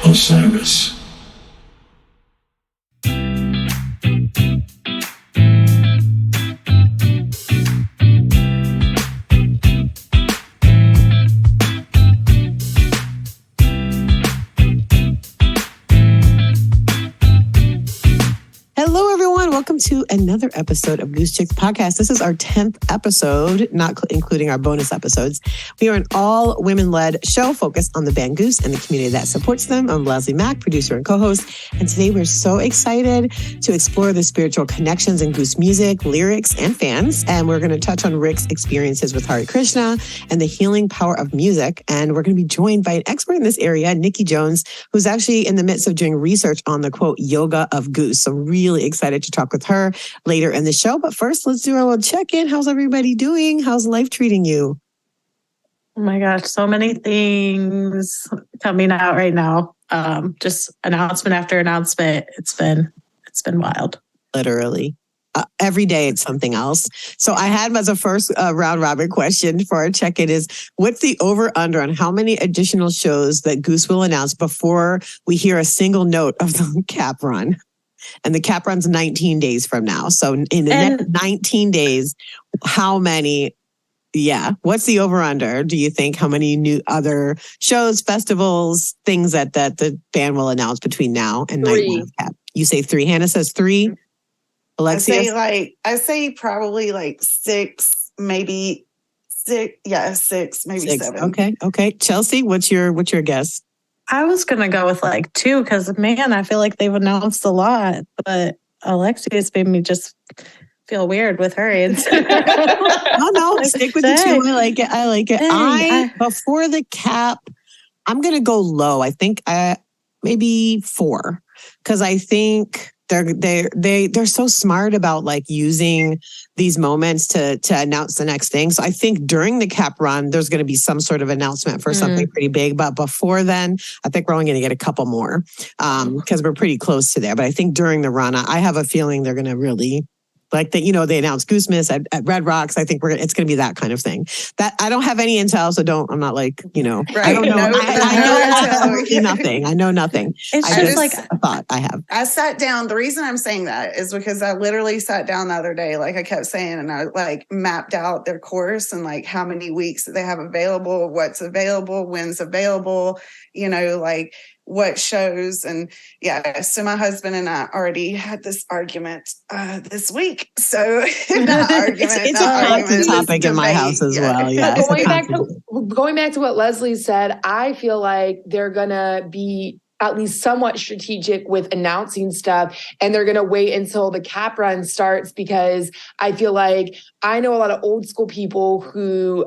Osiris. Hello, everyone. Welcome to another episode of Goose Chicks Podcast. This is our 10th episode, not including our bonus episodes. We are an all-women-led show focused on the band Goose and the community that supports them. I'm Leslie Mack, producer and co-host. And today we're so excited to explore the spiritual connections in Goose music, lyrics, and fans. And we're going to touch on Rick's experiences with Hari Krishna and the healing power of music. And we're going to be joined by an expert in this area, Nikki Jones, who's actually in the midst of doing research on the, quote, yoga of Goose. So really excited to talk with her later in the show. But first, let's do a little check-in. How's everybody doing? How's life treating you? Oh my gosh, so many things coming out right now. Just announcement after announcement. It's been wild. Literally. Every day it's something else. So I had as a first round robin question for our check-in is, what's the over-under on how many additional shows that Goose will announce before we hear a single note of the cap run? And the cap run's 19 days from now. So in the next 19 days, how many? Yeah. What's the over-under? Do you think how many new other shows, festivals, things that the band will announce between now and night one of cap? You say 3. Hannah says 3. Alexia? I say probably like 6, maybe 6. Yeah, 6, maybe 6. 7. Okay. Chelsea, what's your guess? I was going to go with like 2 because, man, I feel like they've announced a lot. But Alexia's made me just feel weird with her answer. No, stick with the 2. I like it. Before the cap, I'm going to go low. I think maybe 4 because I think they're so smart about like using these moments to announce the next thing. So I think during the cap run, there's going to be some sort of announcement for something pretty big. But before then, I think we're only going to get a couple more because we're pretty close to there. But I think during the run, I have a feeling they're going to really like that. You know, they announced Goosemas at Red Rocks. I think it's going to be that kind of thing. That I don't have any intel, so I'm not like, you know, right. I don't know. I know nothing. I know nothing. It's just like a thought I have. I sat down. The reason I'm saying that is because I literally sat down the other day, like I kept saying, and I like mapped out their course and like how many weeks that they have available, what's available, when's available, you know, like what shows. And yeah, so my husband and I already had this argument this week. So it's a constant topic in my house as well. Yeah. Going back to what Leslie said, I feel like they're gonna be at least somewhat strategic with announcing stuff, and they're going to wait until the cap run starts, because I feel like I know a lot of old school people who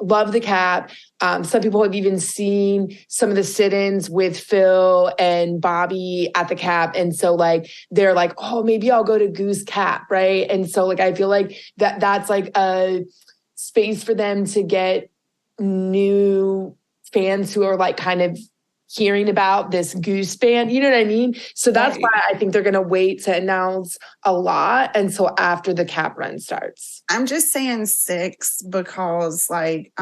love the cap. Some people have even seen some of the sit-ins with Phil and Bobby at the cap. And so like, they're like, oh, maybe I'll go to Goose Cap, right? And so like, I feel like that's like a space for them to get new fans who are like kind of hearing about this Goose band, you know what I mean? So that's why I think they're going to wait to announce a lot until after the cap run starts. I'm just saying 6 because like,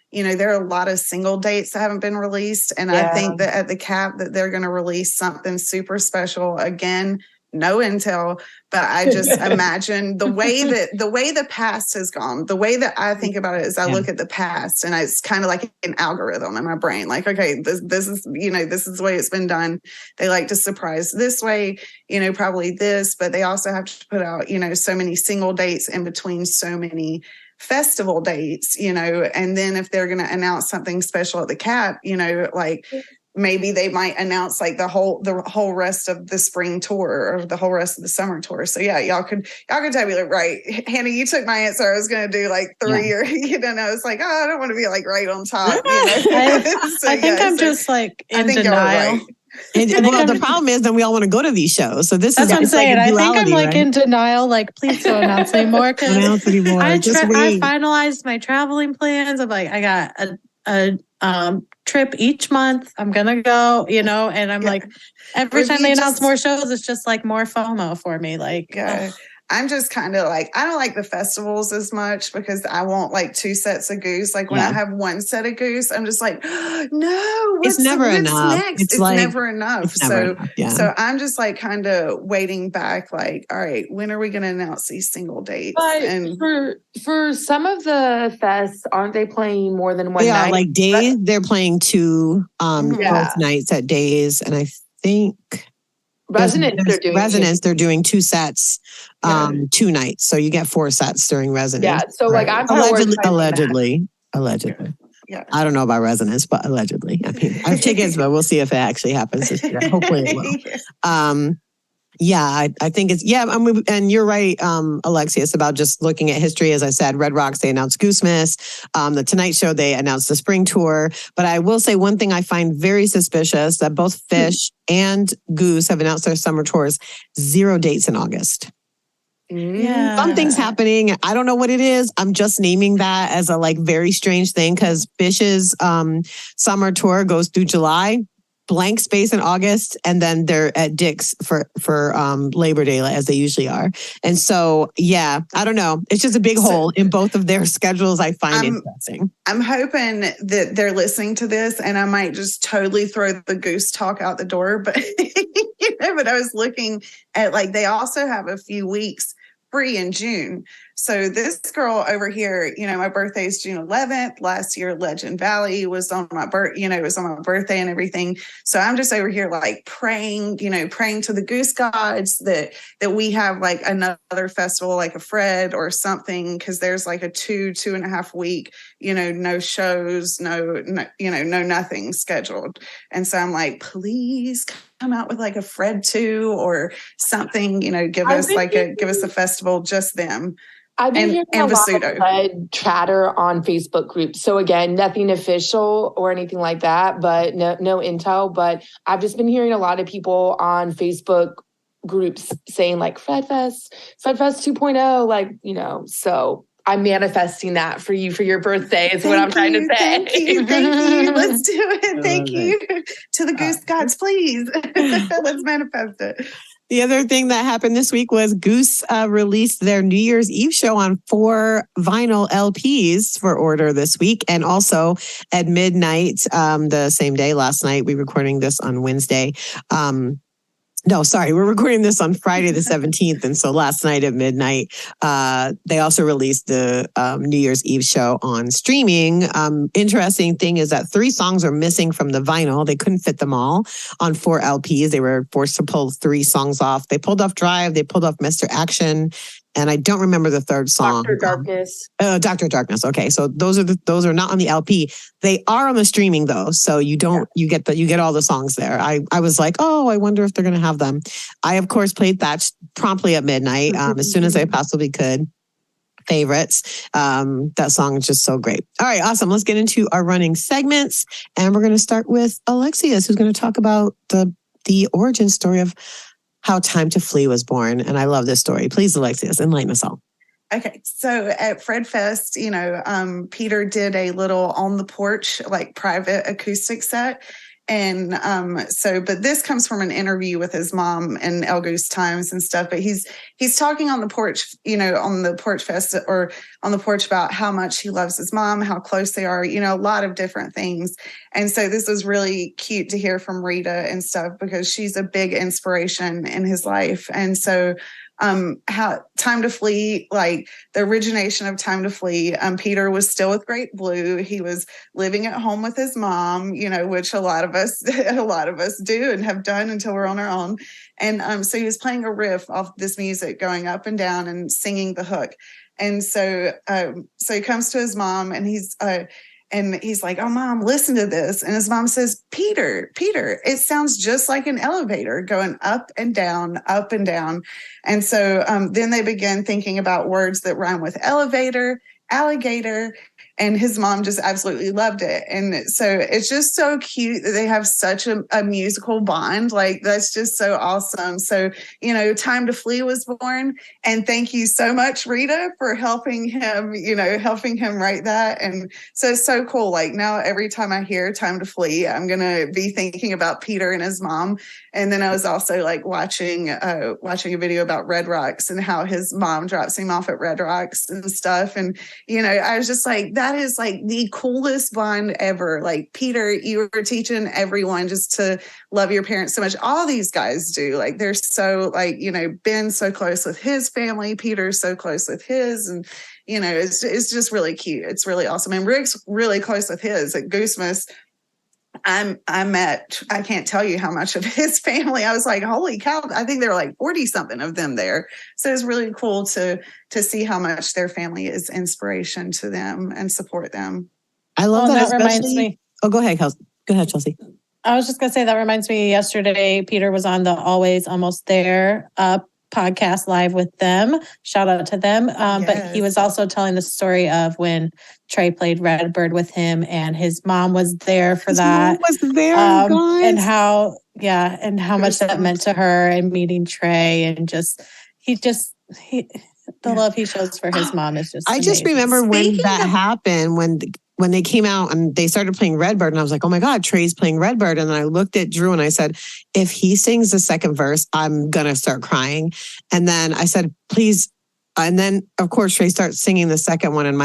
you know, there are a lot of single dates that haven't been released. And I think that at the cap that they're going to release something super special. Again, no intel, but I just imagine the way the past has gone, the way that I think about it is I look at the past and it's kind of like an algorithm in my brain. Like, okay, this is, you know, this is the way it's been done. They like to surprise this way, you know, probably this, but they also have to put out, you know, so many single dates in between so many festival dates, you know, and then if they're going to announce something special at the cap, you know, like maybe they might announce like the whole rest of the spring tour or the whole rest of the summer tour. So yeah, y'all could tabulate right. Hannah, you took my answer. I was going to do like 3 or, you know, I was like, oh, I don't want to be like right on top. You know? I think I'm just like in denial. And well, the problem is then we all want to go to these shows. So this That's is what I'm saying. like I think I'm like right? in denial. Like, please don't announce anymore. Don't announce anymore. I finalized my traveling plans. I'm like, I got a trip each month. I'm gonna go, you know, and I'm like, every time they announce more shows, it's just like more FOMO for me. Like, I'm just kind of like, I don't like the festivals as much because I want like 2 sets of Goose. Like when I have 1 set of Goose, I'm just like, no, it's never enough. Next? It's like, never enough. So I'm just like kind of waiting back, like, all right, when are we going to announce these single dates? But and for some of the fests, aren't they playing more than one night? Like days, they're playing 2 both nights at days. And I think Resonance, they're doing 2 sets, 2 nights. So you get 4 sets during Resonance. Yeah. So like I'm allegedly. Yeah. I don't know about Resonance, but allegedly. I mean, I have tickets, but we'll see if it actually happens this year. Hopefully it will. I think it's, and you're right, Alexius, about just looking at history. As I said, Red Rocks, they announced Goosemas. The Tonight Show, they announced the spring tour. But I will say one thing I find very suspicious, that both Fish and Goose have announced their summer tours, 0 dates in August. Yeah. Something's happening. I don't know what it is. I'm just naming that as a like very strange thing because Fish's summer tour goes through July. Blank space in August, and then they're at Dick's for Labor Day as they usually are. And so, I don't know. It's just a big hole in both of their schedules. I find interesting. I'm hoping that they're listening to this, and I might just totally throw the Goose talk out the door. But but I was looking at like they also have a few weeks free in June. So this girl over here, my birthday is June 11th. Last year, Legend Valley was on my it was on my birthday and everything. So I'm just over here like praying to the Goose gods that we have like another festival, like a Fred or something, because there's like a 2.5 week, no shows, no nothing scheduled. And so I'm like, please come out with like a Fred 2 or something, give us a festival, just them. I've been hearing a lot of Fred chatter on Facebook groups. So again, nothing official or anything like that, but no intel. But I've just been hearing a lot of people on Facebook groups saying like Fred Fest 2.0, like, so I'm manifesting that for you for your birthday is what I'm trying to say. Thank you. Let's do it. Thank you to the Goose gods, please. Let's manifest it. The other thing that happened this week was Goose released their New Year's Eve show on 4 vinyl LPs for order this week. And also at midnight, the same day, last night, we're recording this on Wednesday. We're recording this on Friday the 17th. And so last night at midnight, they also released the New Year's Eve show on streaming. Interesting thing is that 3 songs are missing from the vinyl. They couldn't fit them all on 4 LPs. They were forced to pull 3 songs off. They pulled off Drive. They pulled off Mr. Action. And I don't remember the third song. Dr. Darkness. Dr. Darkness. Okay, so those are not on the LP. They are on the streaming though, so you get all the songs there. I was like, oh, I wonder if they're going to have them. I of course played that promptly at midnight, as soon as I possibly could. Favorites. That song is just so great. All right, awesome. Let's get into our running segments, and we're going to start with Alexius, who's going to talk about the origin story of how Time to Flee was born. And I love this story. Please, Alexius, enlighten us all. Okay. So at Fred Fest, Peter did a little on the porch, like private acoustic set. And but this comes from an interview with his mom in El Goose Times and stuff. But he's talking on the porch, on the porch fest or on the porch about how much he loves his mom, how close they are, a lot of different things. And so this was really cute to hear from Rita and stuff because she's a big inspiration in his life. And so how Time to Flee, like the origination of Time to Flee, Peter was still with Great Blue. He was living at home with his mom, which a lot of us do and have done until we're on our own. And so he was playing a riff off this music, going up and down and singing the hook. And so he comes to his mom and he's like, oh, Mom, listen to this. And his mom says, Peter, it sounds just like an elevator going up and down, up and down. And so then they began thinking about words that rhyme with elevator, alligator. and his mom just absolutely loved it. And so it's just so cute that they have such a musical bond. Like, that's just so awesome. So, Time to Flee was born. And thank you so much, Rita, for helping him write that. And so it's so cool. Like, now every time I hear Time to Flee, I'm going to be thinking about Peter and his mom. And then I was also like watching a video about Red Rocks and how his mom drops him off at Red Rocks and stuff. And, I was just like, that is like the coolest bond ever. Like, Peter, you were teaching everyone just to love your parents so much. All these guys do. Like, they're so like, Ben's so close with his family. Peter's so close with his. And, it's just really cute. It's really awesome. And Rick's really close with his at Goosemas. I met, I can't tell you how much of his family. I was like, holy cow. I think there were like 40 something of them there. So it's really cool to see how much their family is inspiration to them and support them. I love that. That reminds me. Oh, go ahead, Kelsey. Go ahead, Chelsea. I was just going to say, that reminds me, yesterday, Peter was on the Always Almost There podcast live with them. Shout out to them. Yes. But he was also telling the story of when Trey played Redbird with him, and his mom was there for that. Mom was there, and how much that meant to her, and meeting Trey, and the love he shows for his mom is just amazing. Just remember when that happened, when they came out and they started playing Redbird, and I was like, oh my God, Trey's playing Redbird. And then I looked at Drew and I said, if he sings the second verse, I'm going to start crying. And then I said, please. And then of course, Trey starts singing the second one, and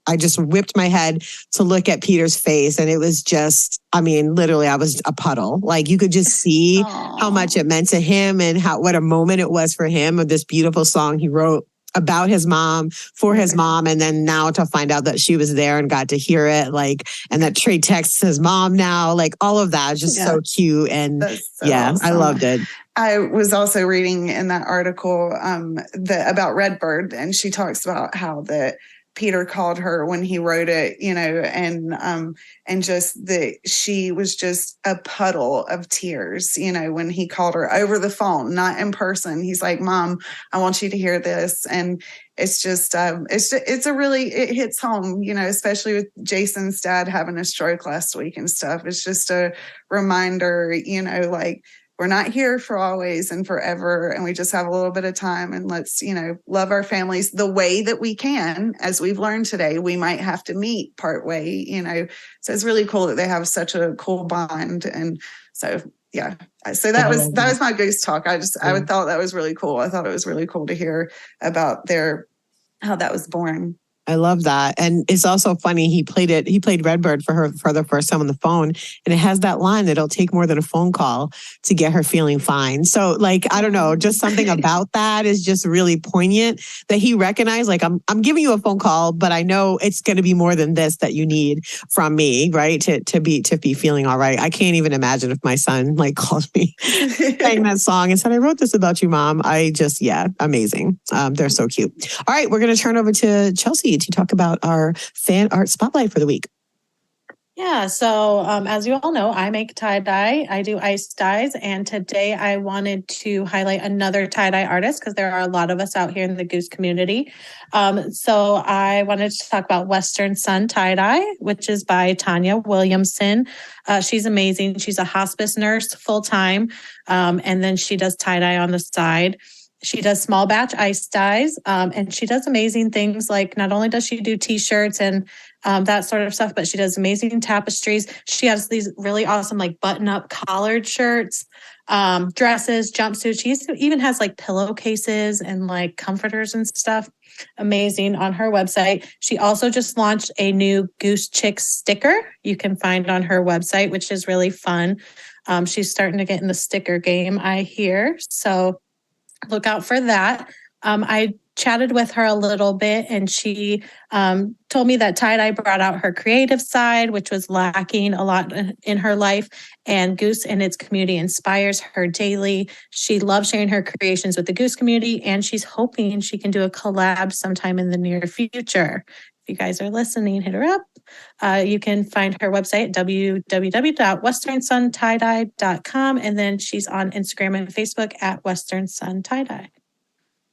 I just whipped my head to look at Peter's face. And it was just, literally I was a puddle. Like, you could just see how much it meant to him, and what a moment it was for him, of this beautiful song he wrote about his mom, for his mom. And then now to find out that she was there and got to hear it, like, and that Trey texts his mom now, like, all of that is just so cute. And awesome. I loved it. I was also reading in that article about Redbird, and she talks about how that Peter called her when he wrote it, and just that she was just a puddle of tears, when he called her over the phone, not in person. He's like, Mom, I want you to hear this. And it's just, it hits home, especially with Jason's dad having a stroke last week and stuff. It's just a reminder, like, we're not here for always and forever, and we just have a little bit of time, and let's, love our families the way that we can. As we've learned today, we might have to meet part way, so it's really cool that they have such a cool bond. And so, yeah, so that was my Goose talk. I thought that was really cool. I thought it was really cool to hear about how that was born. I love that. And it's also funny, he played Redbird for her for the first time on the phone, and it has that line that it'll take more than a phone call to get her feeling fine. So, like, I don't know, just something about that is just really poignant, that he recognized, like, I'm giving you a phone call, but I know it's going to be more than this that you need from me, right? To be feeling all right. I can't even imagine if my son like called me sang that song and said, I wrote this about you, Mom. Amazing. They're so cute. All right, we're going to turn over to Chelsea to talk about our fan art spotlight for the week. Yeah, so as you all know, I make tie-dye. I do ice dyes. And today I wanted to highlight another tie-dye artist, because there are a lot of us out here in the Goose community. So I wanted to talk about Western Sun Tie-Dye, which is by Tonya Williamson. She's amazing. She's a hospice nurse full-time, and then she does tie-dye on the side. She does small batch ice dyes, and she does amazing things. Like, not only does she do t-shirts and that sort of stuff, but she does amazing tapestries. She has these really awesome, like, button-up collared shirts, dresses, jumpsuits. She even has like pillowcases and like comforters and stuff. Amazing on her website. She also just launched a new Goose Chick sticker you can find on her website, which is really fun. She's starting to get in the sticker game, I hear. So look out for that. I chatted with her a little bit, and she told me that tie-dye brought out her creative side, which was lacking a lot in her life. And Goose and its community inspires her daily. She loves sharing her creations with the Goose community, and she's hoping she can do a collab sometime in the near future. If you guys are listening, hit her up. You can find her website, www.westernsuntieDye.com. And then she's on Instagram and Facebook at Western Sun Tie-Dye.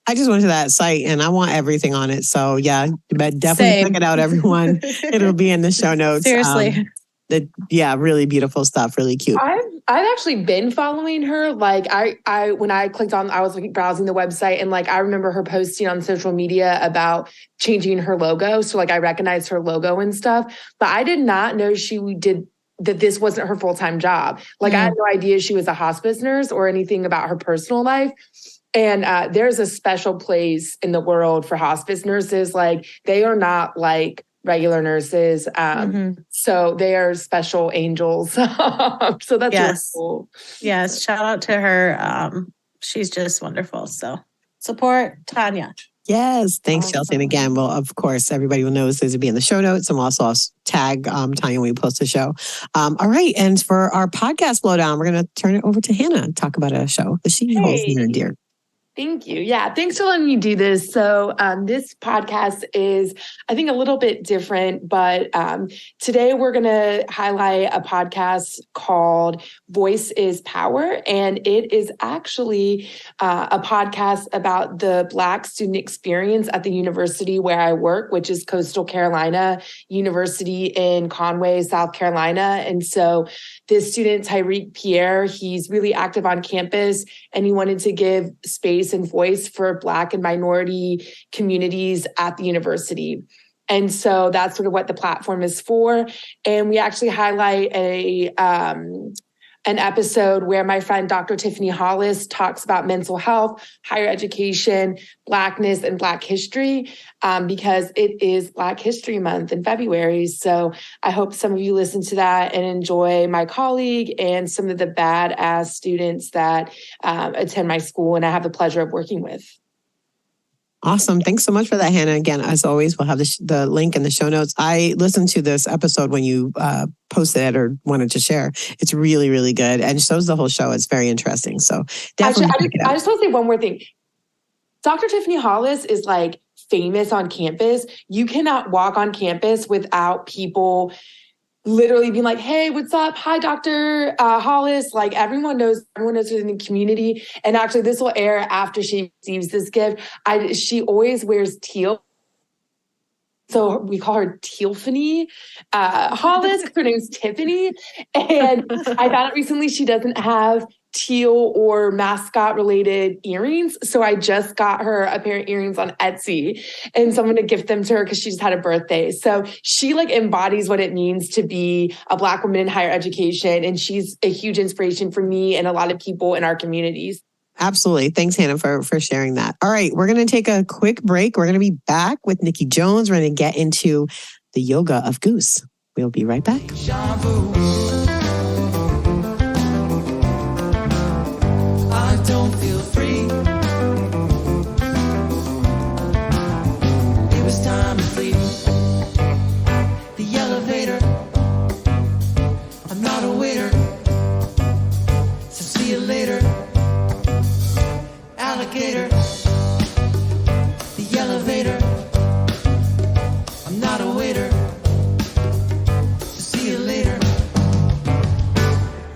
I just went to that site and I want everything on it. So yeah, but definitely check it out, everyone. It'll be in the show notes. Seriously. Really beautiful stuff. Really cute. I've actually been following her. Like I when I clicked on, I was browsing the website, and like I remember her posting on social media about changing her logo. So like I recognized her logo and stuff, but I did not know that this wasn't her full-time job. Like I had no idea she was a hospice nurse or anything about her personal life. And there's a special place in the world for hospice nurses. Like they are not like regular nurses. So they are special angels. So that's really cool. Yes. Shout out to her. She's just wonderful. So support Tonya. Yes. Thanks, Chelsea. And again, well, of course, everybody will know this will be in the show notes, and we'll also tag Tonya when we post the show. All right. And for our podcast blowdown, we're going to turn it over to Hannah and talk about a show that she holds near and dear. Thank you. Yeah, thanks for letting me do this. So this podcast is, I think, a little bit different, but today we're going to highlight a podcast called Voice is Power. And it is actually a podcast about the Black student experience at the university where I work, which is Coastal Carolina University in Conway, South Carolina. And so this student, Tyreek Pierre, he's really active on campus, and he wanted to give space and voice for Black and minority communities at the university. And so that's sort of what the platform is for. And we actually highlight an episode where my friend Dr. Tiffany Hollis talks about mental health, higher education, Blackness, and Black history, because it is Black History Month in February. So I hope some of you listen to that and enjoy my colleague and some of the badass students that attend my school and I have the pleasure of working with. Awesome. Thanks so much for that, Hannah. Again, as always, we'll have the link in the show notes. I listened to this episode when you posted it or wanted to share. It's really, really good. And so is the whole show. It's very interesting. So definitely check it out. I just want to say one more thing. Dr. Tiffany Hollis is like famous on campus. You cannot walk on campus without people literally being like, hey, what's up? Hi, Dr. Hollis. Like everyone knows her in the community. And actually this will air after she receives this gift. She always wears teal. So we call her Tealfany Hollis. Her name's Tiffany. And I found out recently she doesn't have teal or mascot related earrings. So I just got her a pair of earrings on Etsy, and so I'm going to gift them to her because she just had a birthday. So she like embodies what it means to be a Black woman in higher education. And she's a huge inspiration for me and a lot of people in our communities. Absolutely. Thanks, Hannah, for sharing that. All right. We're going to take a quick break. We're going to be back with Nikki Jones. We're going to get into the yoga of Goose. We'll be right back. I don't feel free. It was time to flee. The elevator. I'm not a waiter. So see you later. Alligator. The elevator. I'm not a waiter. So see you later.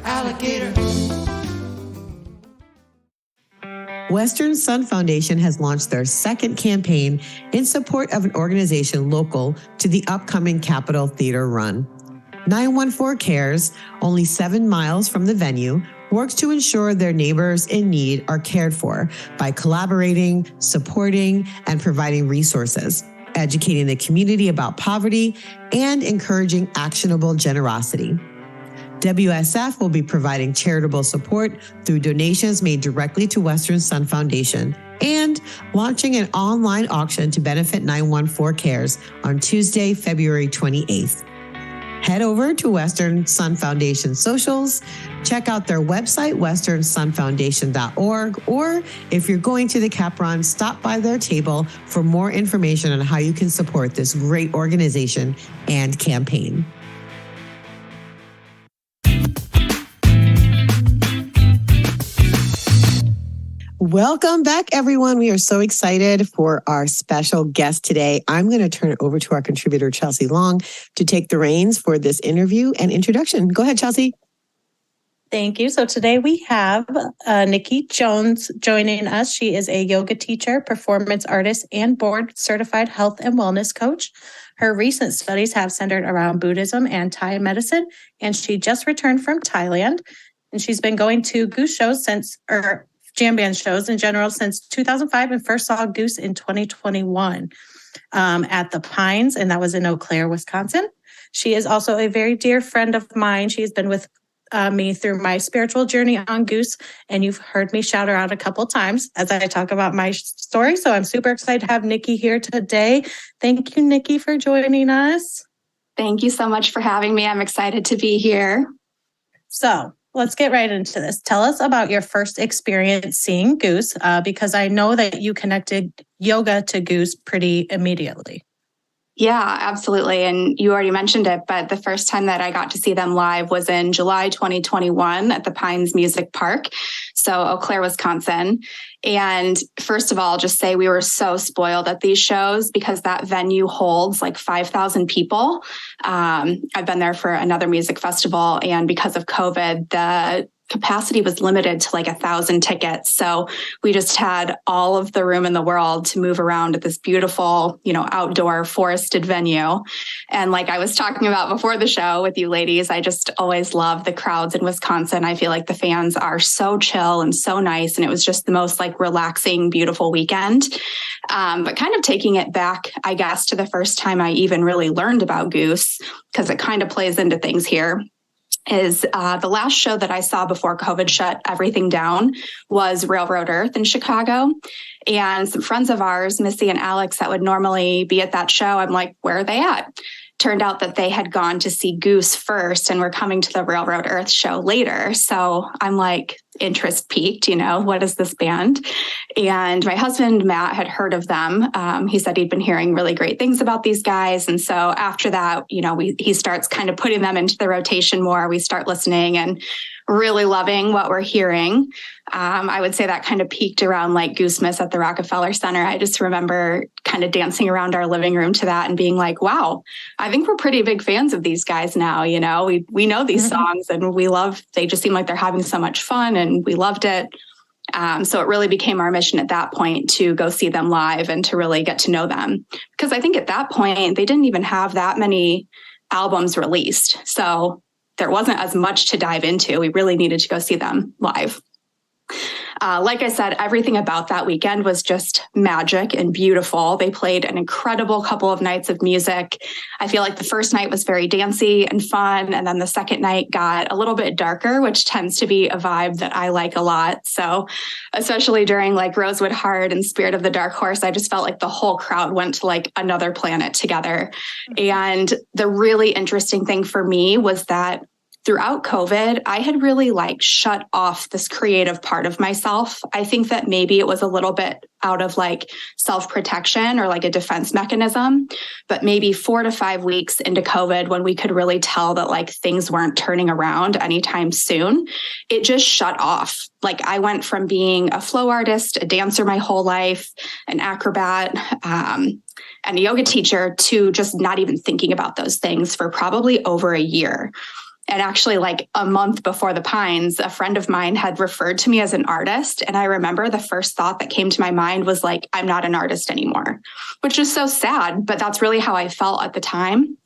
Alligator. Western Sun Foundation has launched their second campaign in support of an organization local to the upcoming Capitol Theater run. 914 Cares, only 7 miles from the venue, works to ensure their neighbors in need are cared for by collaborating, supporting, and providing resources, educating the community about poverty, and encouraging actionable generosity. WSF will be providing charitable support through donations made directly to Western Sun Foundation and launching an online auction to benefit 914 Cares on Tuesday, February 28th. Head over to Western Sun Foundation socials, check out their website, westernsunfoundation.org, or if you're going to the Cap Run, stop by their table for more information on how you can support this great organization and campaign. Welcome back, everyone. We are so excited for our special guest today. I'm going to turn it over to our contributor, Chelsea Long, to take the reins for this interview and introduction. Go ahead, Chelsea. Thank you. So today we have Nikki Jones joining us. She is a yoga teacher, performance artist, and board certified health and wellness coach. Her recent studies have centered around Buddhism and Thai medicine, and she just returned from Thailand. And she's been going to Goose shows or jam band shows in general since 2005, and first saw Goose in 2021 at the Pines, and that was in Eau Claire, Wisconsin. She is also a very dear friend of mine. She has been with me through my spiritual journey on Goose, and you've heard me shout her out a couple times as I talk about my story. So I'm super excited to have Nikki here today. Thank you, Nikki, for joining us. Thank you so much for having me. I'm excited to be here. So let's get right into this. Tell us about your first experience seeing Goose, because I know that you connected yoga to Goose pretty immediately. Yeah, absolutely. And you already mentioned it, but the first time that I got to see them live was in July 2021 at the Pines Music Park, so Eau Claire, Wisconsin. And first of all, I'll just say we were so spoiled at these shows because that venue holds like 5,000 people. I've been there for another music festival, and because of COVID, the capacity was limited to like 1,000 tickets. So we just had all of the room in the world to move around at this beautiful, outdoor forested venue. And like I was talking about before the show with you ladies, I just always love the crowds in Wisconsin. I feel like the fans are so chill and so nice. And it was just the most like relaxing, beautiful weekend. But kind of taking it back, I guess, to the first time I even really learned about Goose, because it kind of plays into things here. Is the last show that I saw before COVID shut everything down was Railroad Earth in Chicago. And some friends of ours, Missy and Alex, that would normally be at that show, I'm like, where are they at? Turned out that they had gone to see Goose first and were coming to the Railroad Earth show later. So I'm like, interest peaked, what is this band? And my husband, Matt, had heard of them. He said he'd been hearing really great things about these guys. And so after that, he starts kind of putting them into the rotation more. We start listening and really loving what we're hearing. I would say that kind of peaked around like Goosemas at the Rockefeller Center. I just remember kind of dancing around our living room to that and being like, wow, I think we're pretty big fans of these guys now. We know these songs and they just seem like they're having so much fun and we loved it. So it really became our mission at that point to go see them live and to really get to know them. Because I think at that point, they didn't even have that many albums released. So there wasn't as much to dive into. We really needed to go see them live. Like I said, everything about that weekend was just magic and beautiful. They played an incredible couple of nights of music. I feel like the first night was very dancey and fun. And then the second night got a little bit darker, which tends to be a vibe that I like a lot. So especially during like Rosewood Heart and Spirit of the Dark Horse, I just felt like the whole crowd went to like another planet together. And the really interesting thing for me was that throughout COVID, I had really like shut off this creative part of myself. I think that maybe it was a little bit out of like self-protection or like a defense mechanism, but maybe 4 to 5 weeks into COVID, when we could really tell that like things weren't turning around anytime soon, it just shut off. Like I went from being a flow artist, a dancer my whole life, an acrobat, and a yoga teacher, to just not even thinking about those things for probably over a year. And actually, like a month before the Pines, a friend of mine had referred to me as an artist. And I remember the first thought that came to my mind was like, I'm not an artist anymore, which is so sad, but that's really how I felt at the time.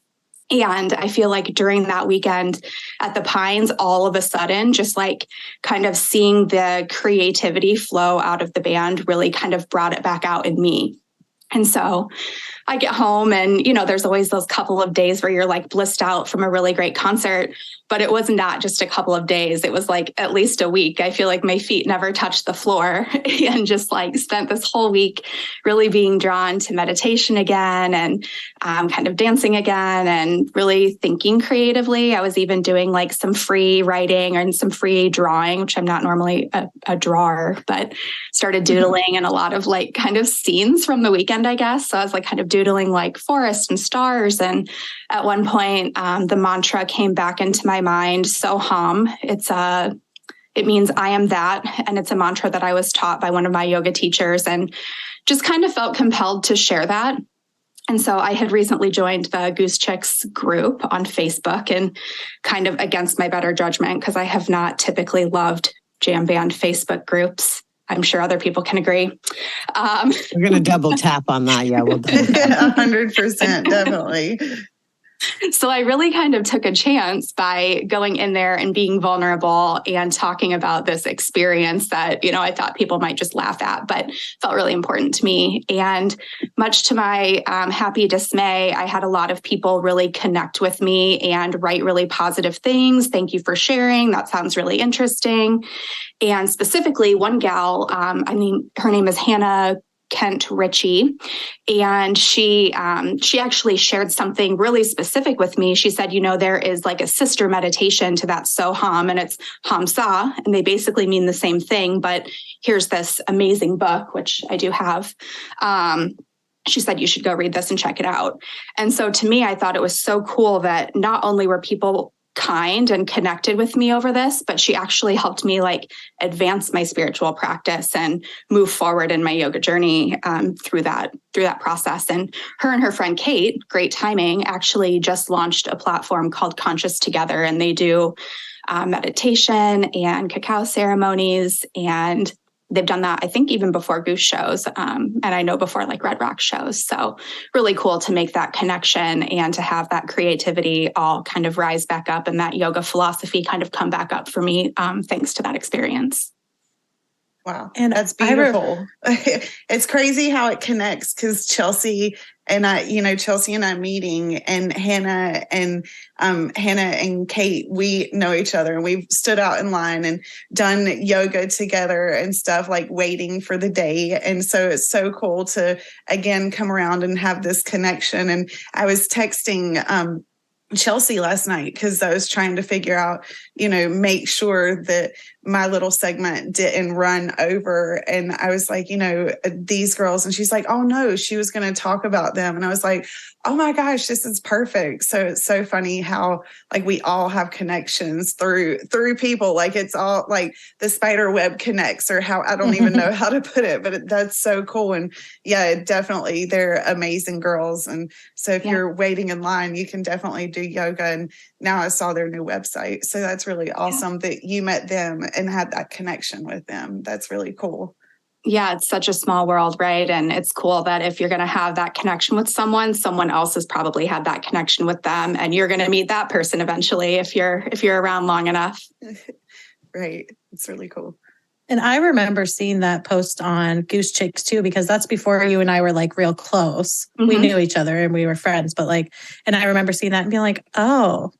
And I feel like during that weekend at the Pines, all of a sudden, just like kind of seeing the creativity flow out of the band really kind of brought it back out in me. And so I get home and, there's always those couple of days where you're like blissed out from a really great concert, but it was not just a couple of days. It was like at least a week. I feel like my feet never touched the floor and just like spent this whole week really being drawn to meditation again and kind of dancing again and really thinking creatively. I was even doing like some free writing and some free drawing, which I'm not normally a drawer, but started doodling and a lot of like kind of scenes from the weekend, I guess. So I was like kind of doodling like forests and stars. And at one point, the mantra came back into my mind, Soham. It means I am that. And it's a mantra that I was taught by one of my yoga teachers and just kind of felt compelled to share that. And so I had recently joined the Goose Chicks group on Facebook, and kind of against my better judgment, because I have not typically loved jam band Facebook groups. I'm sure other people can agree. We're going to double tap on that. Yeah, we'll double tap. 100%, definitely. So I really kind of took a chance by going in there and being vulnerable and talking about this experience that, I thought people might just laugh at, but felt really important to me. And much to my happy dismay, I had a lot of people really connect with me and write really positive things. Thank you for sharing. That sounds really interesting. And specifically, one gal, her name is Hannah Kent Ritchie, and she actually shared something really specific with me. She said, there is like a sister meditation to that Soham, and it's Hamsa, and they basically mean the same thing, but here's this amazing book, which I do have. She said, you should go read this and check it out. And so to me, I thought it was so cool that not only were people kind and connected with me over this, but she actually helped me advance my spiritual practice and move forward in my yoga journey through that process. And her friend Kate, great timing, actually just launched a platform called Conscious Together, and they do meditation and cacao ceremonies, and they've done that, I think, even before Goose shows, and I know before Red Rock shows. So really cool to make that connection and to have that creativity all kind of rise back up and that yoga philosophy kind of come back up for me, thanks to that experience. Wow. And that's beautiful. It's crazy how it connects, because Chelsea and I meeting, and Hannah and Kate, we know each other, and we've stood out in line and done yoga together and stuff, waiting for the day. And so it's so cool to again come around and have this connection. And I was texting Chelsea last night, because I was trying to figure out, make sure that my little segment didn't run over. And I was like, these girls, and she's like, oh no, she was going to talk about them. And I was like, oh my gosh, this is perfect. So it's so funny how we all have connections through people. It's all the spider web connects, or how, I don't even know how to put it, but that's so cool. And yeah, definitely they're amazing girls. And so if you're waiting in line, you can definitely do yoga. And now I saw their new website. So that's really awesome that you met them and had that connection with them. That's really cool. Yeah, it's such a small world, right? And it's cool that if you're going to have that connection with someone else has probably had that connection with them, and you're going to meet that person eventually if you're around long enough. Right. It's really cool. And I remember seeing that post on Goose Chicks too, because that's before you and I were real close. Mm-hmm. We knew each other and we were friends, but and I remember seeing that and being like, oh,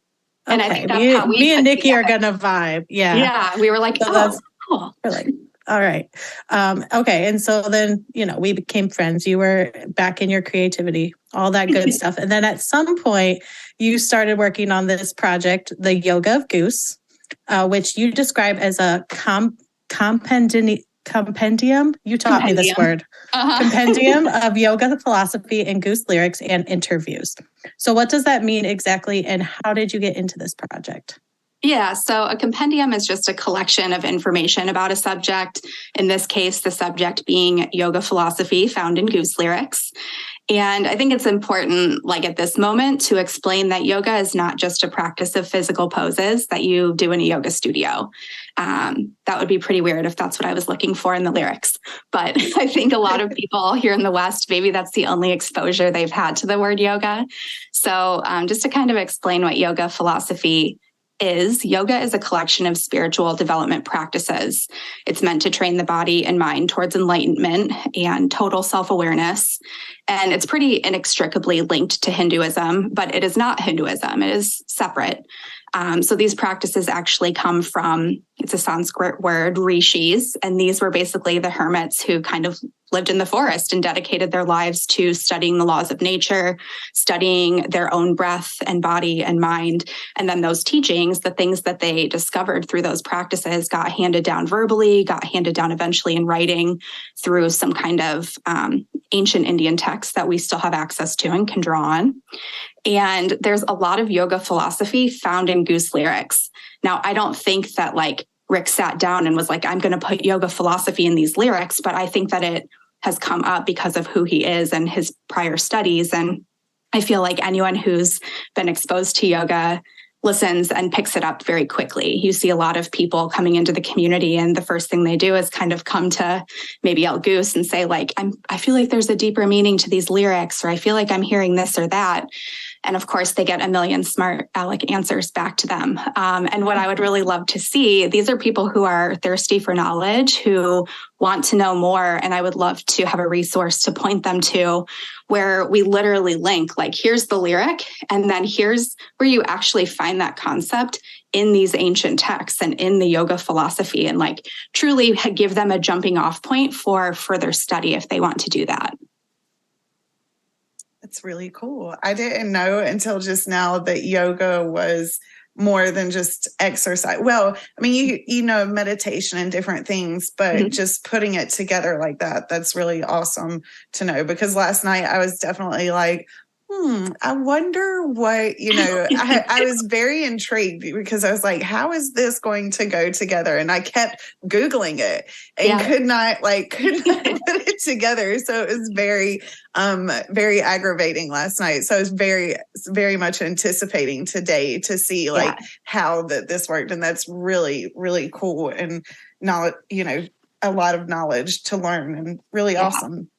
okay. And I think that's how me and Nikki are going to vibe. Yeah. Yeah. We were like, so that's cool. We're like, all right. Okay. And so then, we became friends. You were back in your creativity, all that good stuff. And then at some point you started working on this project, the Yoga of Goose, which you describe as a compendium. You taught me this word. Compendium of yoga philosophy and Goose lyrics and interviews. So what does that mean exactly? And how did you get into this project? Yeah, so a compendium is just a collection of information about a subject. In this case, the subject being yoga philosophy found in Goose lyrics. And I think it's important, at this moment, to explain that yoga is not just a practice of physical poses that you do in a yoga studio. That would be pretty weird if that's what I was looking for in the lyrics. But I think a lot of people here in the West, maybe that's the only exposure they've had to the word yoga. So just to kind of explain what yoga philosophy is, yoga is a collection of spiritual development practices. It's meant to train the body and mind towards enlightenment and total self-awareness. And it's pretty inextricably linked to Hinduism, but it is not Hinduism. It is separate. So these practices actually come from, it's a Sanskrit word, rishis. And these were basically the hermits who kind of lived in the forest and dedicated their lives to studying the laws of nature, studying their own breath and body and mind. And then those teachings, the things that they discovered through those practices, got handed down verbally, got handed down eventually in writing through some kind of ancient Indian text that we still have access to and can draw on. And there's a lot of yoga philosophy found in Goose lyrics. Now, I don't think that Rick sat down and was like, I'm going to put yoga philosophy in these lyrics, but I think that it has come up because of who he is and his prior studies. And I feel like anyone who's been exposed to yoga listens and picks it up very quickly. You see a lot of people coming into the community, and the first thing they do is kind of come to maybe Goose and say, like, I feel like there's a deeper meaning to these lyrics, or I feel like I'm hearing this or that. And of course, they get a million smart aleck answers back to them. And what I would really love to see, these are people who are thirsty for knowledge, who want to know more. And I would love to have a resource to point them to where we literally link, like, here's the lyric, and then here's where you actually find that concept in these ancient texts and in the yoga philosophy, and like truly give them a jumping off point for further study if they want to do that. That's really cool. I didn't know until just now that yoga was more than just exercise. Well, I mean, you know, meditation and different things, but just putting it together like that, that's really awesome to know. Because last night I was definitely like, I wonder what, you know, I was very intrigued because I was like, how is this going to go together? And I kept Googling it and could not put it together. So it was very, very aggravating last night. So I was very, very much anticipating today to see how this worked. And that's really, really cool. And not, you know, a lot of knowledge to learn and really awesome.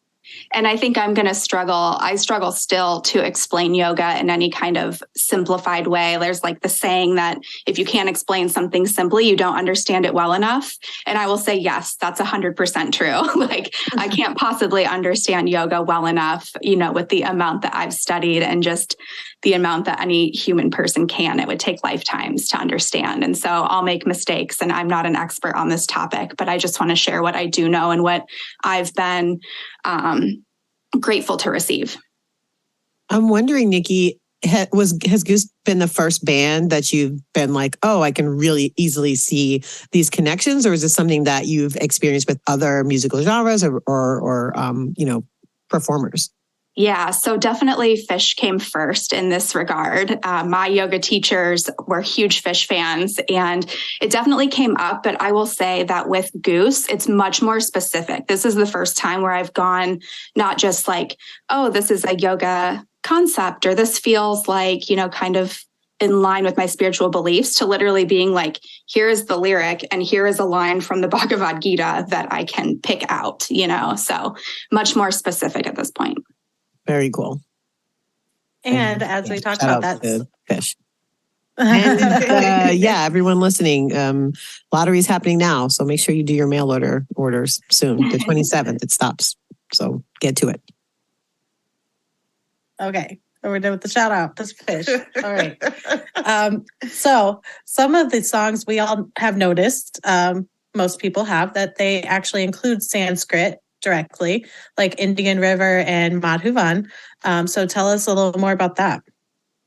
And I think I'm going to struggle. I struggle still to explain yoga in any kind of simplified way. There's like the saying that if you can't explain something simply, you don't understand it well enough. And I will say, yes, that's 100% true. Like, I can't possibly understand yoga well enough, you know, with the amount that I've studied and just the amount that any human person can. It would take lifetimes to understand. And so I'll make mistakes, and I'm not an expert on this topic, but I just want to share what I do know and what I've been grateful to receive. I'm wondering, Nikki, has Goose been the first band that you've been like, oh, I can really easily see these connections? Or is this something that you've experienced with other musical genres or you know, performers? Yeah, so definitely Fish came first in this regard. My yoga teachers were huge Fish fans, and it definitely came up. But I will say that with Goose, it's much more specific. This is the first time where I've gone not just like, oh, this is a yoga concept, or this feels like, you know, kind of in line with my spiritual beliefs, to literally being like, here is the lyric and here is a line from the Bhagavad Gita that I can pick out, you know, so much more specific at this point. Very cool. And as we talked about that, Fish. And everyone listening, lottery's happening now. So make sure you do your mail orders soon. The 27th, it stops. So get to it. Okay. So we're done with the shout out. That's Fish. All right. So some of the songs we all have noticed, most people have, that they actually include Sanskrit directly, like Indian River and Madhuvan. So tell us a little more about that.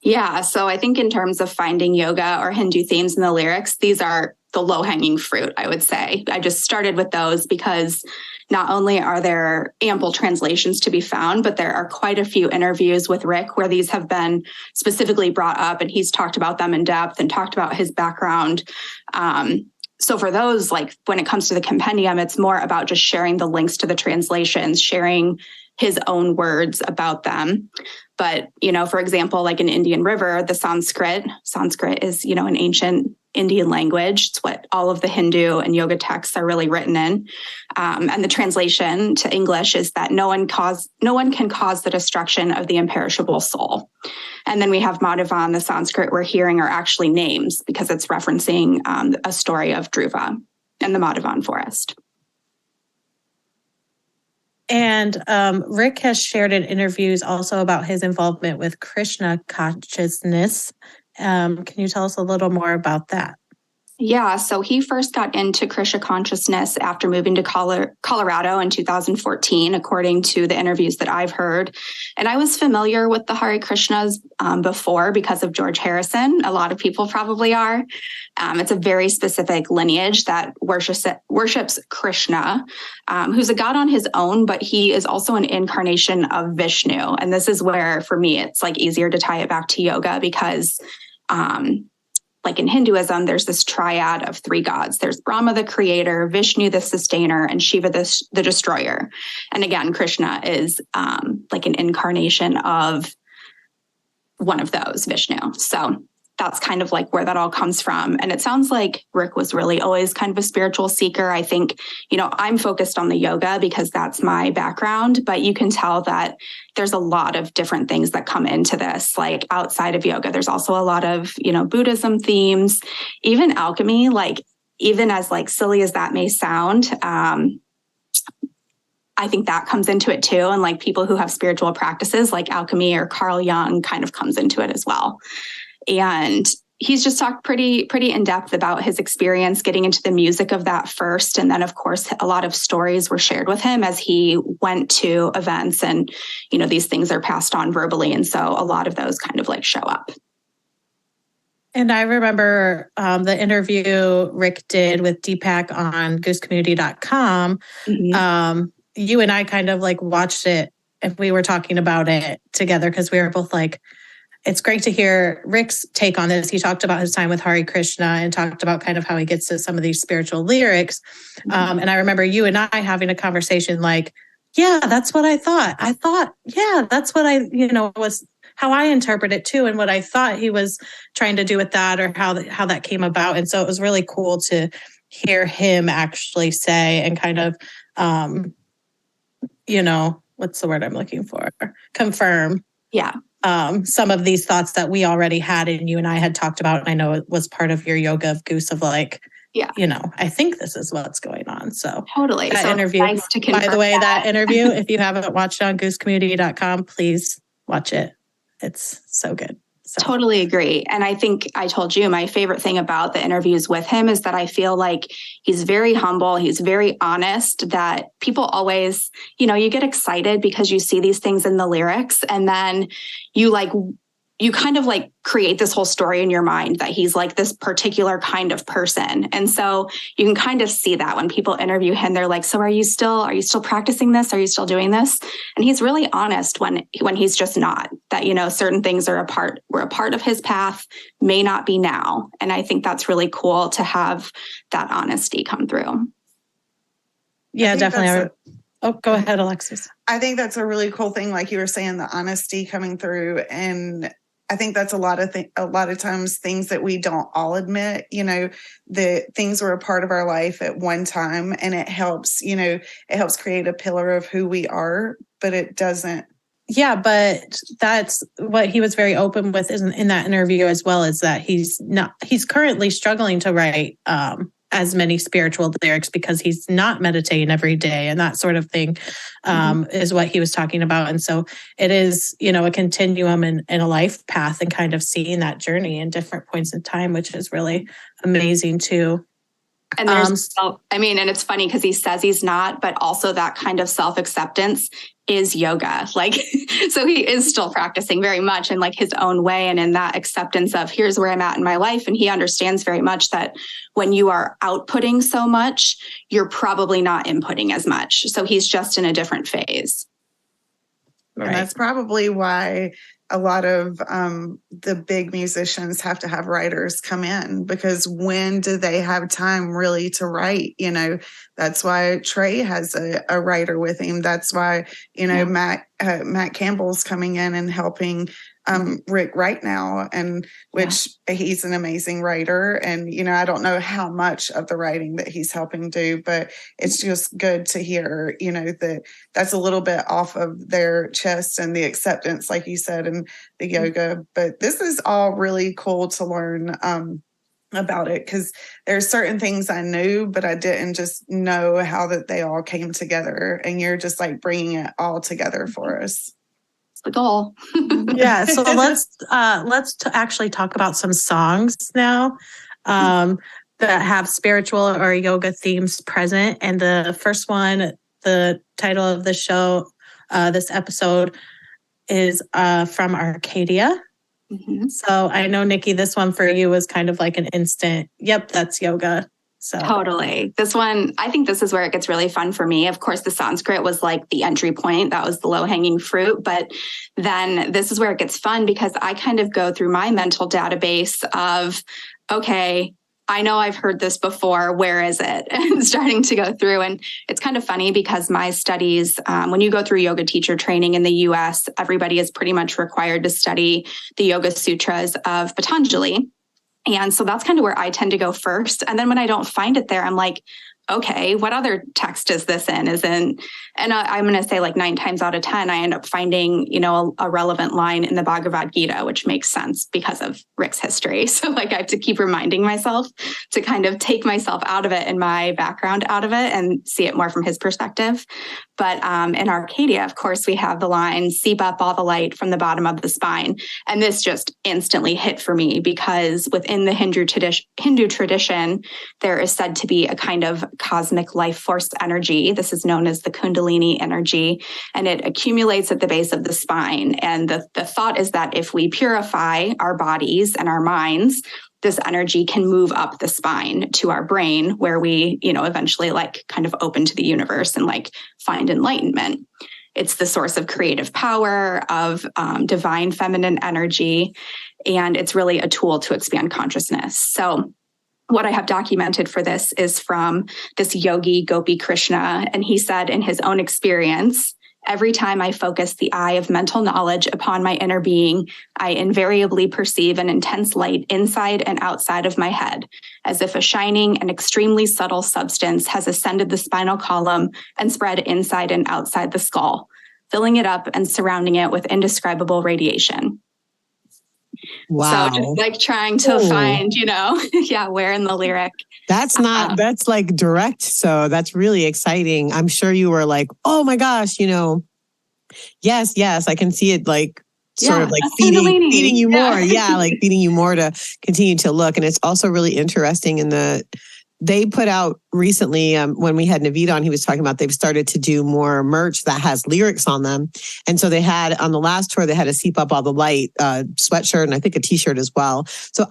Yeah, so I think in terms of finding yoga or Hindu themes in the lyrics, these are the low-hanging fruit, I would say. I just started with those because not only are there ample translations to be found, but there are quite a few interviews with Rick where these have been specifically brought up, and he's talked about them in depth and talked about his background. So for those, like when it comes to the compendium, it's more about just sharing the links to the translations, sharing his own words about them. But, you know, for example, like in Indian River, the Sanskrit is, you know, an ancient Indian language. It's what all of the Hindu and yoga texts are really written in. And the translation to English is that no one can cause the destruction of the imperishable soul. And then we have Madhavan, the Sanskrit we're hearing are actually names because it's referencing a story of Dhruva and the Madhavan forest. And Rick has shared in interviews also about his involvement with Krishna consciousness. Can you tell us a little more about that? Yeah, so he first got into Krishna consciousness after moving to Colorado in 2014, according to the interviews that I've heard. And I was familiar with the Hari Krishnas before because of George Harrison. A lot of people probably are. It's a very specific lineage that worships Krishna, who's a god on his own, but he is also an incarnation of Vishnu. And this is where, for me, it's like easier to tie it back to yoga because like in Hinduism, there's this triad of three gods. There's Brahma, the creator, Vishnu, the sustainer, and Shiva, the destroyer. And again, Krishna is like an incarnation of one of those, Vishnu. So that's kind of like where that all comes from. And it sounds like Rick was really always kind of a spiritual seeker. I think, I'm focused on the yoga because that's my background, but you can tell that there's a lot of different things that come into this, like outside of yoga. There's also a lot of, Buddhism themes, even alchemy, like even as like silly as that may sound, I think that comes into it too. And like people who have spiritual practices like alchemy or Carl Jung kind of comes into it as well. And he's just talked pretty in depth about his experience getting into the music of that first. And then, of course, a lot of stories were shared with him as he went to events and, these things are passed on verbally. And so a lot of those kind of like show up. And I remember the interview Rick did with Deepak on goosecommunity.com. Mm-hmm. You and I kind of like watched it and we were talking about it together because we were both like, it's great to hear Rick's take on this. He talked about his time with Hari Krishna and talked about kind of how he gets to some of these spiritual lyrics. And I remember you and I having a conversation like, yeah, that's what I thought. I thought, yeah, that's what I, was how I interpret it too. And what I thought he was trying to do with that or how that came about. And so it was really cool to hear him actually say and kind of, what's the word I'm looking for? Confirm. Yeah. Some of these thoughts that we already had and you and I had talked about. And I know it was part of your yoga of Goose of like, yeah, I think this is what's going on. So totally. That so interview, nice to confirm by the way, that interview, if you haven't watched it on goosecommunity.com, please watch it. It's so good. So. Totally agree. And I think I told you my favorite thing about the interviews with him is that I feel like he's very humble. He's very honest, that people always, you get excited because you see these things in the lyrics and then you kind of like create this whole story in your mind that he's like this particular kind of person. And so you can kind of see that when people interview him, they're like, so are you still practicing this? Are you still doing this? And he's really honest when he's just not, that, certain things were a part of his path, may not be now. And I think that's really cool to have that honesty come through. Yeah, definitely. Go ahead, Alexis. I think that's a really cool thing. Like you were saying, the honesty coming through. And I think that's a lot of times things that we don't all admit, the things were a part of our life at one time, and it helps create a pillar of who we are, but it doesn't. Yeah, but that's what he was very open with in that interview as well, is that he's currently struggling to write as many spiritual lyrics because he's not meditating every day and that sort of thing is what he was talking about. And so it is, a continuum in a life path and kind of seeing that journey in different points in time, which is really amazing too. And and it's funny because he says he's not, but also that kind of self-acceptance is yoga. Like, so he is still practicing very much in like his own way and in that acceptance of here's where I'm at in my life. And he understands very much that when you are outputting so much, you're probably not inputting as much. So he's just in a different phase. Right. And that's probably why a lot of the big musicians have to have writers come in, because when do they have time really to write? That's why Trey has a writer with him. That's why, Matt Campbell's coming in and helping Rick right now, and which he's an amazing writer. And, I don't know how much of the writing that he's helping do, but it's just good to hear, that that's a little bit off of their chest and the acceptance, like you said, and the yoga. But this is all really cool to learn about it, because there's certain things I knew, but I didn't just know how that they all came together. And you're just like bringing it all together for us. The goal. Yeah. So let's actually talk about some songs now that have spiritual or yoga themes present. And the first one, the title of the show, this episode is from Arcadia. Mm-hmm. So I know, Nikki, this one for you was kind of like an instant, yep, that's yoga. So totally. This one, I think this is where it gets really fun for me. Of course, the Sanskrit was like the entry point. That was the low-hanging fruit. But then this is where it gets fun, because I kind of go through my mental database of okay, I know I've heard this before. Where is it? And starting to go through. And it's kind of funny because my studies, when you go through yoga teacher training in the US, everybody is pretty much required to study the Yoga Sutras of Patanjali. And so that's kind of where I tend to go first. And then when I don't find it there, I'm like, okay, what other text is this in? And I'm going to say like 9 times out of 10, I end up finding, a relevant line in the Bhagavad Gita, which makes sense because of Rick's history. So like I have to keep reminding myself to kind of take myself out of it and my background out of it and see it more from his perspective. But in Arcadia, of course, we have the line, seep up all the light from the bottom of the spine. And this just instantly hit for me because within the Hindu tradition, there is said to be a kind of cosmic life force energy. This is known as the Kundalini energy, and it accumulates at the base of the spine. And the thought is that if we purify our bodies and our minds, this energy can move up the spine to our brain where we, eventually like kind of open to the universe and like find enlightenment. It's the source of creative power, of divine feminine energy, and it's really a tool to expand consciousness. So what I have documented for this is from this yogi, Gopi Krishna, and he said in his own experience, every time I focus the eye of mental knowledge upon my inner being, I invariably perceive an intense light inside and outside of my head, as if a shining and extremely subtle substance has ascended the spinal column and spread inside and outside the skull, filling it up and surrounding it with indescribable radiation. Wow. So just like trying to find, where in the lyric. That's that's like direct. So that's really exciting. I'm sure you were like, oh my gosh, yes, I can see it like sort of like feeding you more. Yeah, like feeding you more to continue to look. And it's also really interesting they put out recently, when we had Naveed on, he was talking about they've started to do more merch that has lyrics on them. And so they had, on the last tour, they had a Seep Up All the Light sweatshirt and I think a t-shirt as well. So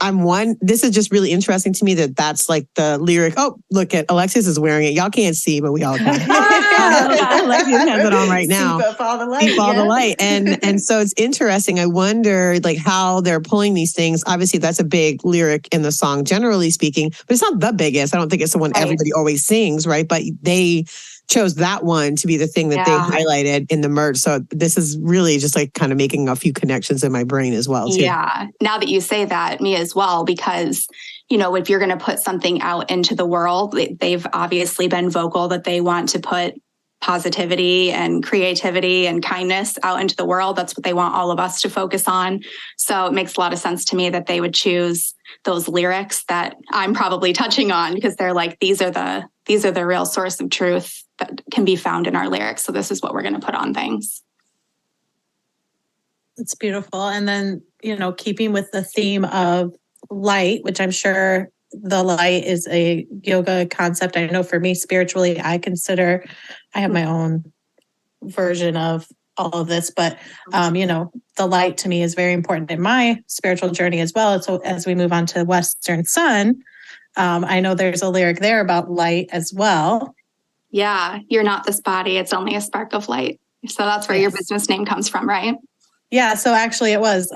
this is just really interesting to me that's like the lyric. Oh, look at Alexis is wearing it. Y'all can't see, but we all can. Alexis has it on right now. Seep Up All the Light. Seep All the Light. And so it's interesting. I wonder like how they're pulling these things. Obviously, that's a big lyric in the song, generally speaking, but it's not the biggest. I don't think it's the one everybody always sings, right? But they chose that one to be the thing that they highlighted in the merch. So this is really just like kind of making a few connections in my brain as well, too. Yeah. Now that you say that, me as well, because, if you're going to put something out into the world, they've obviously been vocal that they want to put positivity and creativity and kindness out into the world. That's what they want all of us to focus on. So it makes a lot of sense to me that they would choose those lyrics that I'm probably touching on because they're like, these are the real source of truth that can be found in our lyrics. So this is what we're going to put on things. It's beautiful. And then, keeping with the theme of light, which I'm sure the light is a yoga concept. I know for me, spiritually, I have my own version of all of this, but, the light to me is very important in my spiritual journey as well. So as we move on to Western Sun, I know there's a lyric there about light as well. Yeah. You're not this body. It's only a spark of light. So that's where your business name comes from, right? Yeah. So actually it was,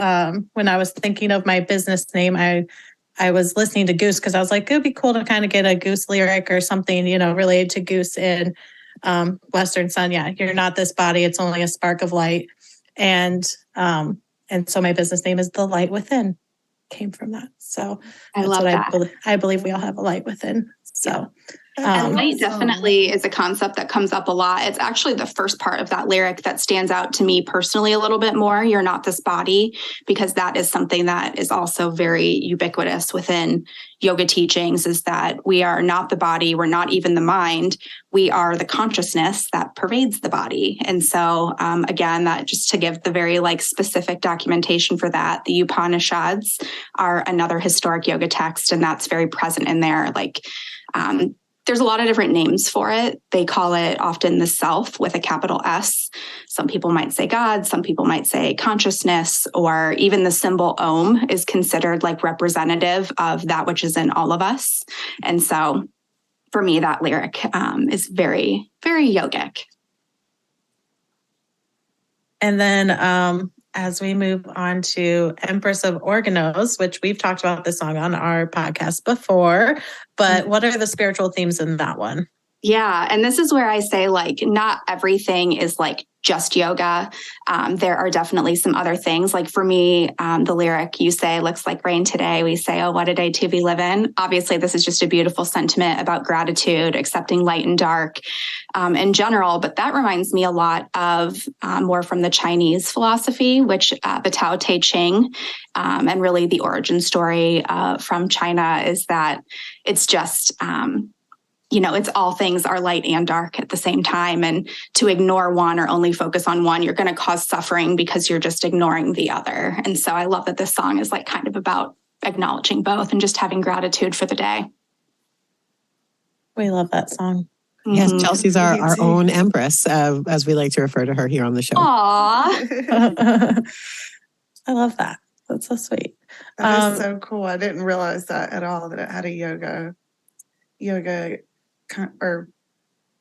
when I was thinking of my business name, I was listening to Goose because I was like, it'd be cool to kind of get a Goose lyric or something, related to Goose in Western Sun. Yeah, you're not this body. It's only a spark of light. And so my business name is The Light Within. Came from that. So I love that. I believe we all have a light within. So and light definitely is a concept that comes up a lot. It's actually the first part of that lyric that stands out to me personally a little bit more. You're not this body, because that is something that is also very ubiquitous within yoga teachings, is that we are not the body. We're not even the mind. We are the consciousness that pervades the body. And so, again, that just to give the very specific documentation for that, the Upanishads are another historic yoga text, and that's very present in there. There's a lot of different names for it. They call it often the self with a capital S. Some people might say God, some people might say consciousness, or even the symbol Om is considered representative of that which is in all of us. And so for me, that lyric is very, very yogic. And then as we move on to Empress of Organos, which we've talked about this song on our podcast before, but what are the spiritual themes in that one? Yeah. And this is where I say, like, not everything is like just yoga. There are definitely some other things. Like for me, the lyric, you say, looks like rain today. We say, oh, what a day to be living. Obviously, this is just a beautiful sentiment about gratitude, accepting light and dark in general. But that reminds me a lot of more from the Chinese philosophy, which the Tao Te Ching, and really the origin story from China is that it's just, it's all things are light and dark at the same time. And to ignore one or only focus on one, you're going to cause suffering because you're just ignoring the other. And so I love that this song is like kind of about acknowledging both and just having gratitude for the day. We love that song. Yes, Chelsea's our own Empress, as we like to refer to her here on the show. Aww. I love that. That's so sweet. That is so cool. I didn't realize that at all, that it had a yoga or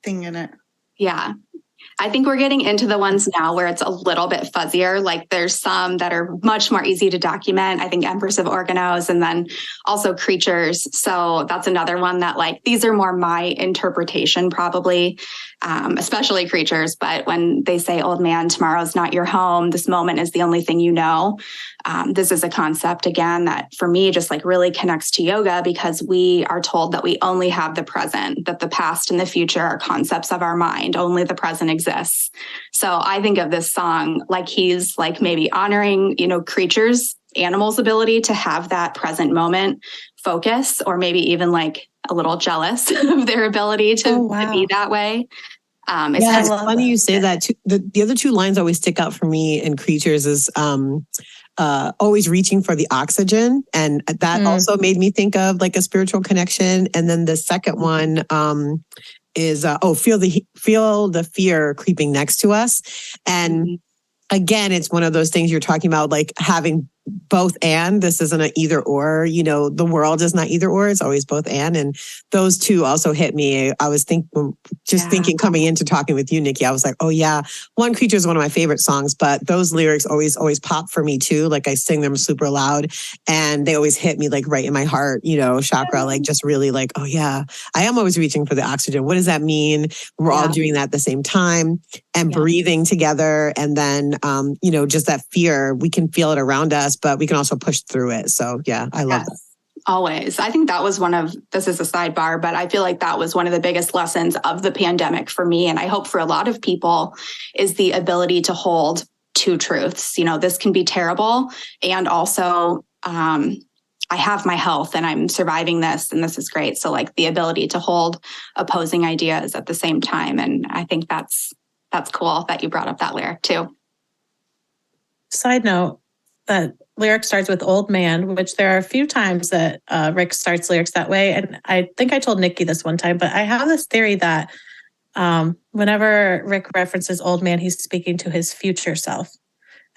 thing in it. Yeah. I think we're getting into the ones now where it's a little bit fuzzier. Like there's some that are much more easy to document. I think Empress of Organos and then also Creatures. So that's another one that like, these are more my interpretation probably, especially Creatures. But when they say, old man, tomorrow's not your home, this moment is the only thing you know. This is a concept, again, that for me just like really connects to yoga because we are told that we only have the present, that the past and the future are concepts of our mind. Only the present exists. So I think of this song like he's like maybe honoring, creatures, animals' ability to have that present moment focus, or maybe even like a little jealous of their ability to be that way. It's funny you say that. The other two lines always stick out for me in Creatures is always reaching for the oxygen. And that also made me think of like a spiritual connection. And then the second one is, feel the fear creeping next to us. And again, it's one of those things you're talking about, like having both and. This isn't an either or, the world is not either or, it's always both and those two also hit me. I was thinking coming into talking with you, Nikki, I was like, oh yeah, One Creature is one of my favorite songs, but those lyrics always pop for me too. Like I sing them super loud and they always hit me like right in my heart, chakra, like just really like, oh yeah, I am always reaching for the oxygen. What does that mean? We're all doing that at the same time and breathing together. And then, just that fear, we can feel it around us, but we can also push through it. So yeah, I love that. Always. I think that was this is a sidebar, but I feel like that was one of the biggest lessons of the pandemic for me. And I hope for a lot of people is the ability to hold two truths. This can be terrible. And also, I have my health and I'm surviving this and this is great. So like the ability to hold opposing ideas at the same time. And I think that's cool that you brought up that lyric too. Side note, that lyric starts with old man, which there are a few times that Rick starts lyrics that way. And I think I told Nikki this one time, but I have this theory that whenever Rick references old man, he's speaking to his future self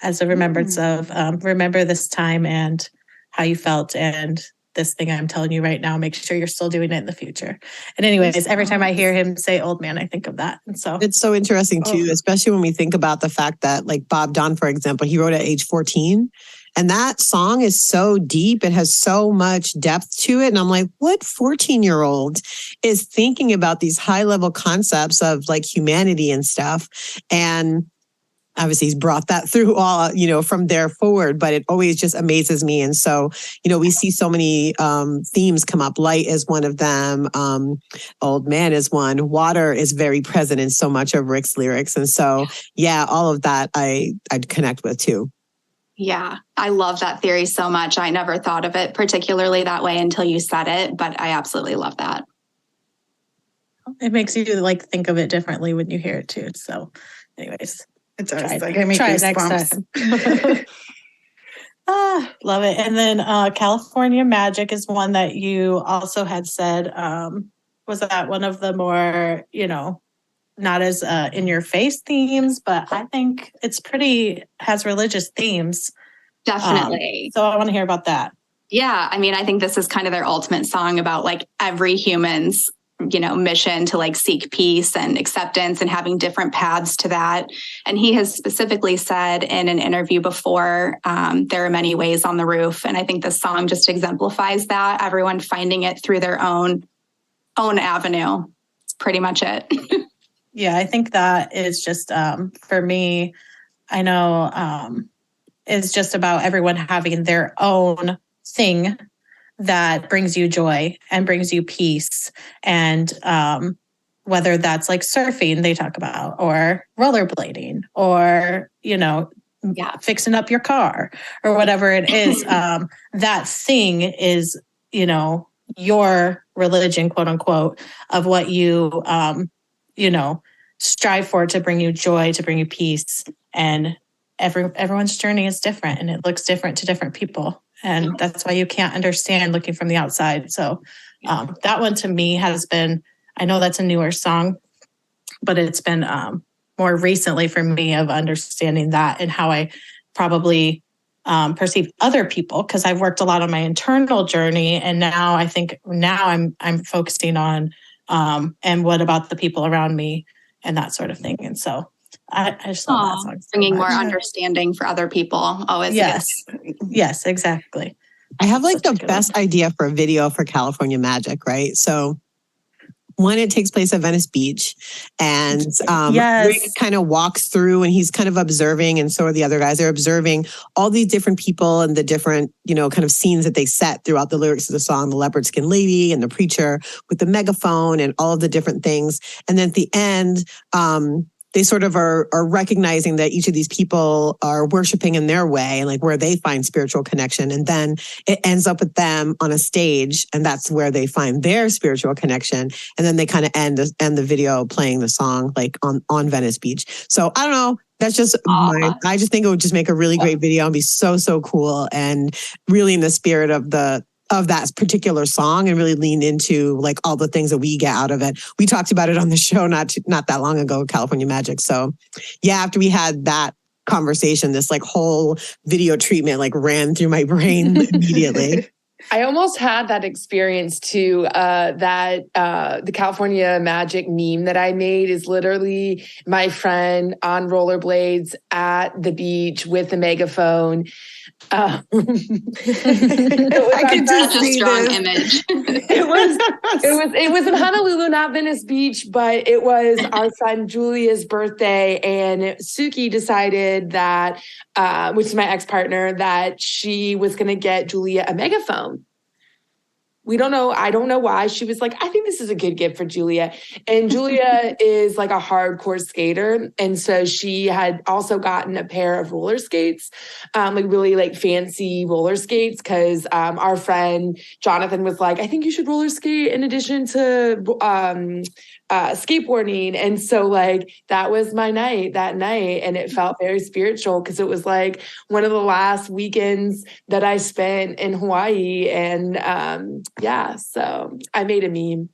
as a remembrance of remember this time and how you felt and this thing I'm telling you right now, make sure you're still doing it in the future. And anyways, every time I hear him say old man, I think of that. And so it's so interesting too, especially when we think about the fact that like Bob Don, for example, he wrote at age 14 and that song is so deep. It has so much depth to it. And I'm like, what 14-year-old is thinking about these high level concepts of like humanity and stuff? And obviously he's brought that through all, from there forward, but it always just amazes me. And so, we see so many themes come up. Light is one of them. Old man is one. Water is very present in so much of Rick's lyrics. And so, yeah, all of that I'd connect with too. Yeah, I love that theory so much. I never thought of it particularly that way until you said it, but I absolutely love that. It makes you like think of it differently when you hear it too. So anyways. It does. Try it next time. Love it. And then California Magic is one that you also had said, was that one of the more, not as in your face themes, but I think it's has religious themes. Definitely. So I want to hear about that. Yeah. I mean, I think this is kind of their ultimate song about like every human's mission to like seek peace and acceptance and having different paths to that. And he has specifically said in an interview before, there are many ways on the roof. And I think the song just exemplifies that, everyone finding it through their own avenue. It's pretty much it. Yeah, I think that is just, for me, I know it's just about everyone having their own thing that brings you joy and brings you peace. And whether that's like surfing, they talk about, or rollerblading, or, fixing up your car, or whatever it is, that thing is, your religion, quote unquote, of what you, strive for to bring you joy, to bring you peace. And everyone's journey is different, and it looks different to different people. And that's why you can't understand looking from the outside. So that one to me has been, I know that's a newer song, but it's been more recently for me of understanding that and how I probably perceive other people, because I've worked a lot on my internal journey. And now I think I'm focusing on and what about the people around me and that sort of thing. And so I just love that song. Bringing more understanding for other people. Always. Yes, exactly. I have like the best idea for a video for California Magic, right? So one, it takes place at Venice Beach, and Rick kind of walks through and he's kind of observing, and so are the other guys. They're observing all these different people and the different, kind of scenes that they set throughout the lyrics of the song, the leopard skin lady and the preacher with the megaphone and all of the different things. And then at the end, they sort of are recognizing that each of these people are worshiping in their way and like where they find spiritual connection. And then it ends up with them on a stage, and that's where they find their spiritual connection. And then they kind of end the video playing the song like on Venice Beach. So I don't know. That's just I just think it would just make a really great video and be so, so cool, and really in the spirit of that particular song, and really lean into like all the things that we get out of it. We talked about it on the show not that long ago, California Magic. So yeah, after we had that conversation, this like whole video treatment like ran through my brain immediately. I almost had that experience too. The California Magic meme that I made is literally my friend on rollerblades at the beach with a megaphone. I could just see a strong image. It was in Honolulu, not Venice Beach, but it was our son Julia's birthday, and Suki decided that, which is my ex-partner, that she was going to get Julia a megaphone. We don't know. I don't know why. She was like, I think this is a good gift for Julia. And Julia is like a hardcore skater. And so she had also gotten a pair of roller skates, like really like fancy roller skates. Cause our friend Jonathan was like, I think you should roller skate in addition to skateboarding. And so like that was my night that night. And it felt very spiritual because it was like one of the last weekends that I spent in Hawaii. And so I made a meme.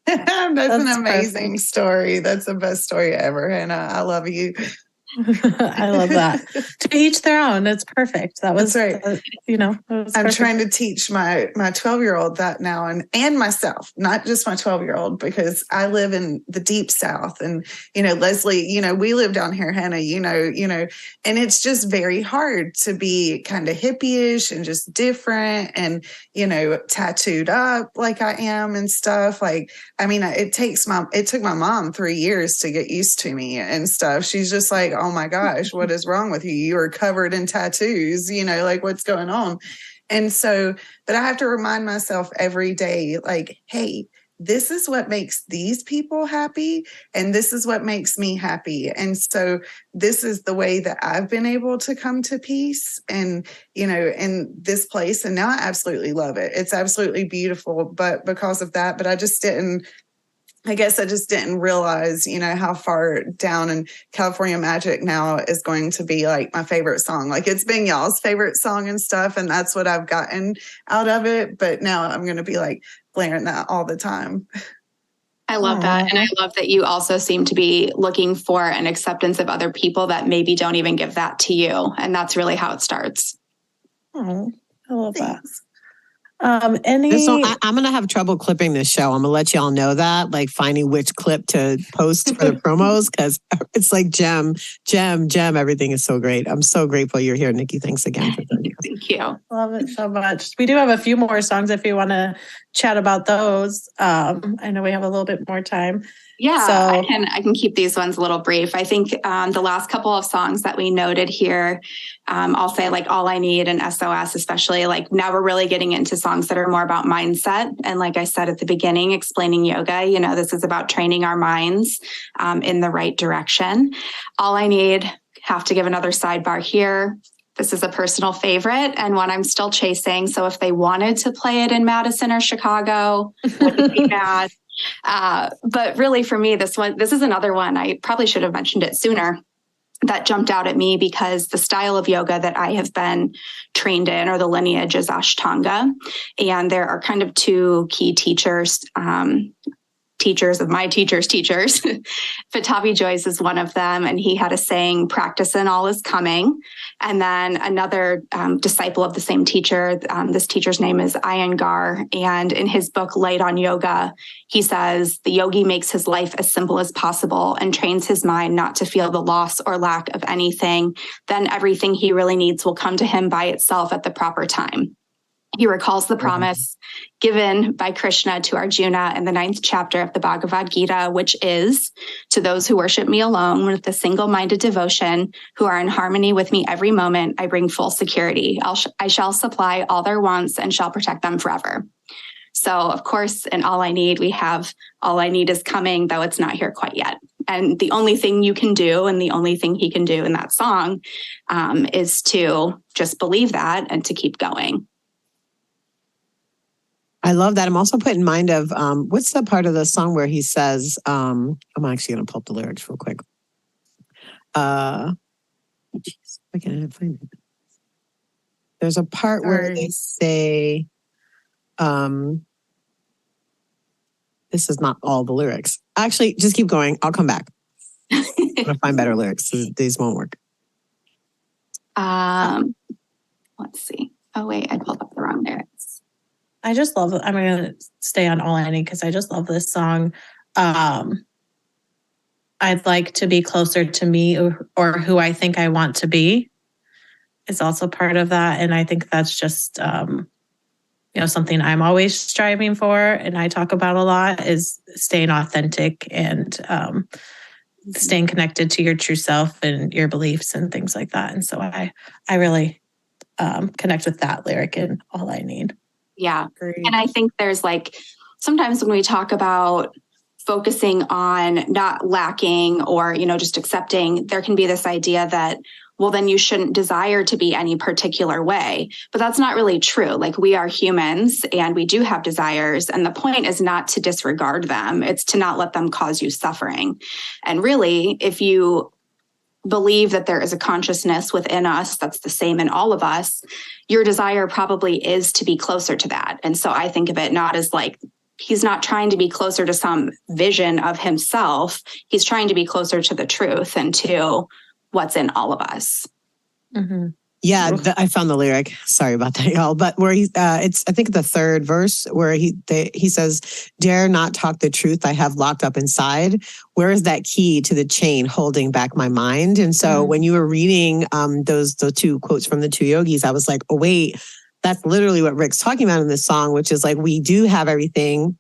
That's an amazing story. That's the best story ever, Hannah. I love you. I love that. To each their own. It's perfect. That was right. I'm trying to teach my 12-year-old that now, and myself, not just my 12-year-old, because I live in the deep South, and Leslie, we live down here, Hannah, and it's just very hard to be kind of hippie-ish and just different and tattooed up like I am and stuff. Like, I mean, it took my mom 3 years to get used to me and stuff. She's just like, oh my gosh, what is wrong with you? You are covered in tattoos, like what's going on? And so, but I have to remind myself every day, like, hey, this is what makes these people happy, and this is what makes me happy. And so this is the way that I've been able to come to peace and, in this place. And now I absolutely love it. It's absolutely beautiful. But because of that, I just didn't realize, how far down, and California Magic now is going to be like my favorite song. Like it's been y'all's favorite song and stuff. And that's what I've gotten out of it. But now I'm going to be like blaring that all the time. I love that. And I love that you also seem to be looking for an acceptance of other people that maybe don't even give that to you. And that's really how it starts. Oh, I love that. This one, I'm going to have trouble clipping this show. I'm going to let y'all know that, like finding which clip to post for the promos, because it's like gem. Everything is so great. I'm so grateful you're here, Nikki. Thanks again for joining us. Thank you. Love it so much. We do have a few more songs if you want to chat about those. I know we have a little bit more time. Yeah, so, I can keep these ones a little brief. I think the last couple of songs that we noted here, I'll say like All I Need and SOS, especially like now we're really getting into songs that are more about mindset. And like I said at the beginning, explaining yoga, this is about training our minds in the right direction. All I Need, have to give another sidebar here. This is a personal favorite and one I'm still chasing. So if they wanted to play it in Madison or Chicago, wouldn't be mad. But really for me, this is another one. I probably should have mentioned it sooner. That jumped out at me because the style of yoga that I have been trained in, or the lineage, is Ashtanga. And there are kind of two key teachers of my teachers. Fatabi Joyce is one of them. And he had a saying, practice and all is coming. And then another disciple of the same teacher, this teacher's name is Iyengar. And in his book, Light on Yoga, he says, the yogi makes his life as simple as possible and trains his mind not to feel the loss or lack of anything. Then everything he really needs will come to him by itself at the proper time. He recalls the promise given by Krishna to Arjuna in the 9th chapter of the Bhagavad Gita, which is, to those who worship me alone with a single-minded devotion, who are in harmony with me every moment, I bring full security. I shall supply all their wants and shall protect them forever. So, of course, in All I Need, we have All I Need is coming, though it's not here quite yet. And the only thing you can do, and the only thing he can do in that song, is to just believe that and to keep going. I love that. I'm also put in mind of what's the part of the song where he says, I'm actually going to pull up the lyrics real quick. Why can't I find it? There's a part where they say, this is not all the lyrics. Actually, just keep going. I'll come back. I'm going to find better lyrics. These won't work. Let's see. Oh, wait, I pulled up the wrong lyrics. I just love it. I'm going to stay on All I Need because I just love this song. I'd like to be closer to me or who I think I want to be is also part of that. And I think that's just, something I'm always striving for. And I talk about a lot is staying authentic and staying connected to your true self and your beliefs and things like that. And so I really connect with that lyric in All I Need. Yeah. And I think there's sometimes when we talk about focusing on not lacking or, just accepting, there can be this idea that, well, then you shouldn't desire to be any particular way. But that's not really true. We are humans and we do have desires. And the point is not to disregard them. It's to not let them cause you suffering. And really, if you believe that there is a consciousness within us that's the same in all of us, your desire probably is to be closer to that. And so I think of it not as he's not trying to be closer to some vision of himself. He's trying to be closer to the truth and to what's in all of us. Mm-hmm. Yeah, I found the lyric. Sorry about that, y'all. But where it's I think the third verse where he says, "Dare not talk the truth I have locked up inside. Where is that key to the chain holding back my mind?" And so when you were reading those two quotes from the two yogis, I was like, oh wait, that's literally what Rick's talking about in this song, which is we do have everything.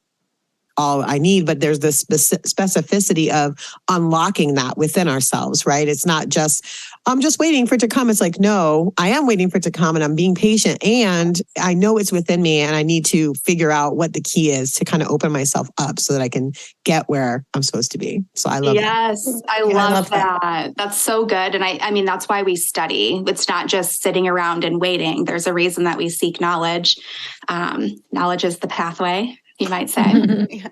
All I need, but there's this specificity of unlocking that within ourselves, right? It's not just, I'm just waiting for it to come. It's no, I am waiting for it to come and I'm being patient and I know it's within me and I need to figure out what the key is to kind of open myself up so that I can get where I'm supposed to be. So I love that. Yes, I love that. That's so good. And I mean, that's why we study. It's not just sitting around and waiting. There's a reason that we seek knowledge. Knowledge is the pathway, you might say.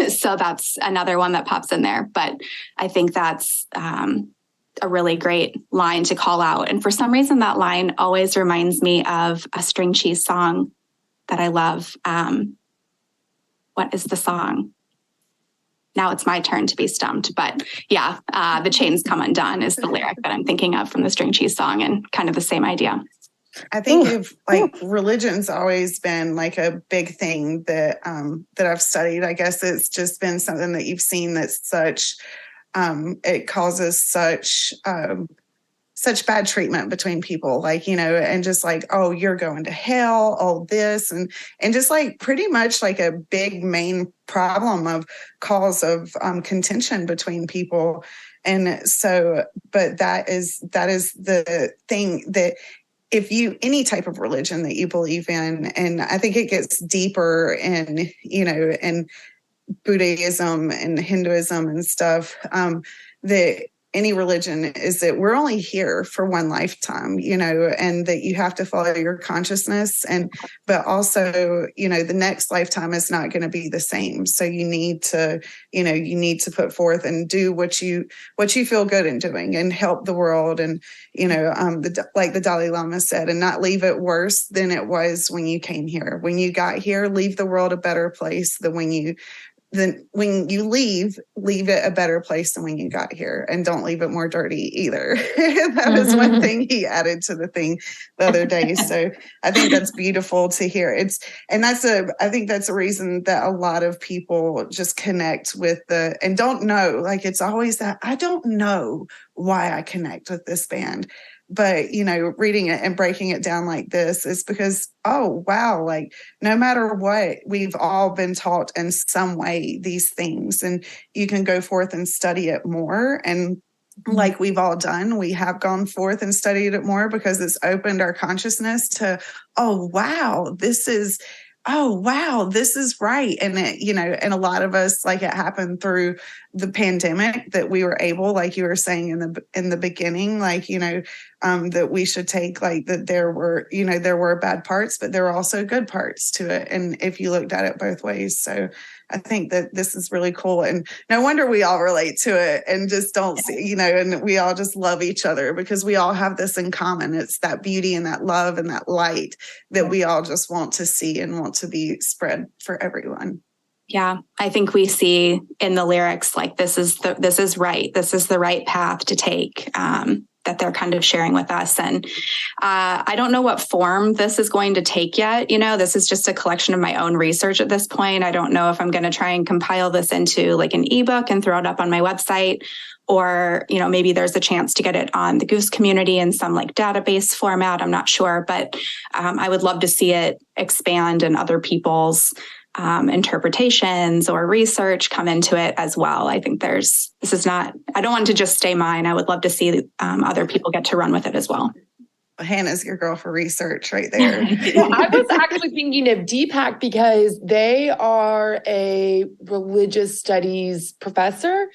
So that's another one that pops in there. But I think that's a really great line to call out. And for some reason, that line always reminds me of a string cheese song that I love. What is the song? Now it's my turn to be stumped. But yeah, the chains come undone is the lyric that I'm thinking of from the string cheese song and kind of the same idea. I think if like religion's always been like a big thing that I've studied. I guess it's just been something that you've seen that's such it causes such bad treatment between people, like, you know, and just like, oh, you're going to hell, all this, and just like pretty much like a big main problem of cause of contention between people. And so, but that is the thing that if you, any type of religion that you believe in, and I think it gets deeper in, you know, in Buddhism and Hinduism and stuff, that any religion is that we're only here for one lifetime, you know, and that you have to follow your consciousness. But also, you know, the next lifetime is not going to be the same. So you need to, you know, you need to put forth and do what you feel good in doing and help the world. And, you know, like the Dalai Lama said, and not leave it worse than it was when you came here. When you got here, leave the world a better place than when you leave it a better place than when you got here, and don't leave it more dirty either. That was one thing he added to the thing the other day. So I think that's beautiful to hear. I think that's a reason that a lot of people just connect with and don't know, like, it's always that I don't know why I connect with this band. But, you know, reading it and breaking it down like this is because, oh, wow, like no matter what, we've all been taught in some way these things, and you can go forth and study it more. And like we've all done, we have gone forth and studied it more because it's opened our consciousness to, oh, wow, this is right. And it, you know, and a lot of us, like, it happened through the pandemic that we were able, like you were saying in the beginning, like, you know, that we should take, like, that there were bad parts, but there were also good parts to it. And if you looked at it both ways. So I think that this is really cool. And no wonder we all relate to it and just don't see, you know, and we all just love each other because we all have this in common. It's that beauty and that love and that light that we all just want to see and want to be spread for everyone. Yeah, I think we see in the lyrics, like, this is right. This is the right path to take, that they're kind of sharing with us. And I don't know what form this is going to take yet. You know, this is just a collection of my own research at this point. I don't know if I'm going to try and compile this into like an ebook and throw it up on my website, or, you know, maybe there's a chance to get it on the Goose community in some like database format. I'm not sure, but I would love to see it expand and other people's interpretations or research come into it as well. I think I don't want it to just stay mine. I would love to see other people get to run with it as well. Hannah's your girl for research right there. Well, I was actually thinking of Deepak because they are a religious studies professor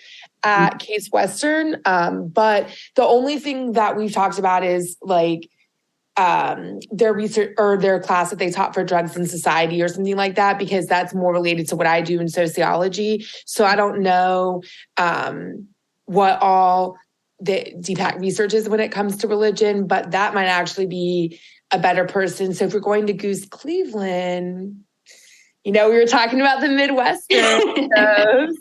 at Case Western. But the only thing that we've talked about is like their research or their class that they taught for drugs and society or something like that, because that's more related to what I do in sociology. So I don't know what all the Deepak research is when it comes to religion, but that might actually be a better person. So if we're going to Goose Cleveland, you know, we were talking about the Midwestern.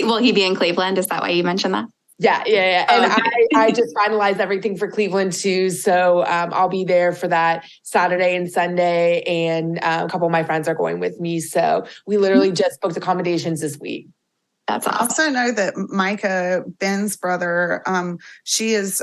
Will he be in Cleveland? Is that why you mentioned that? Yeah. And I just finalized everything for Cleveland too. So I'll be there for that Saturday and Sunday. And a couple of my friends are going with me. So we literally just booked accommodations this week. That's awesome. I also know that Micah, Ben's brother, she is,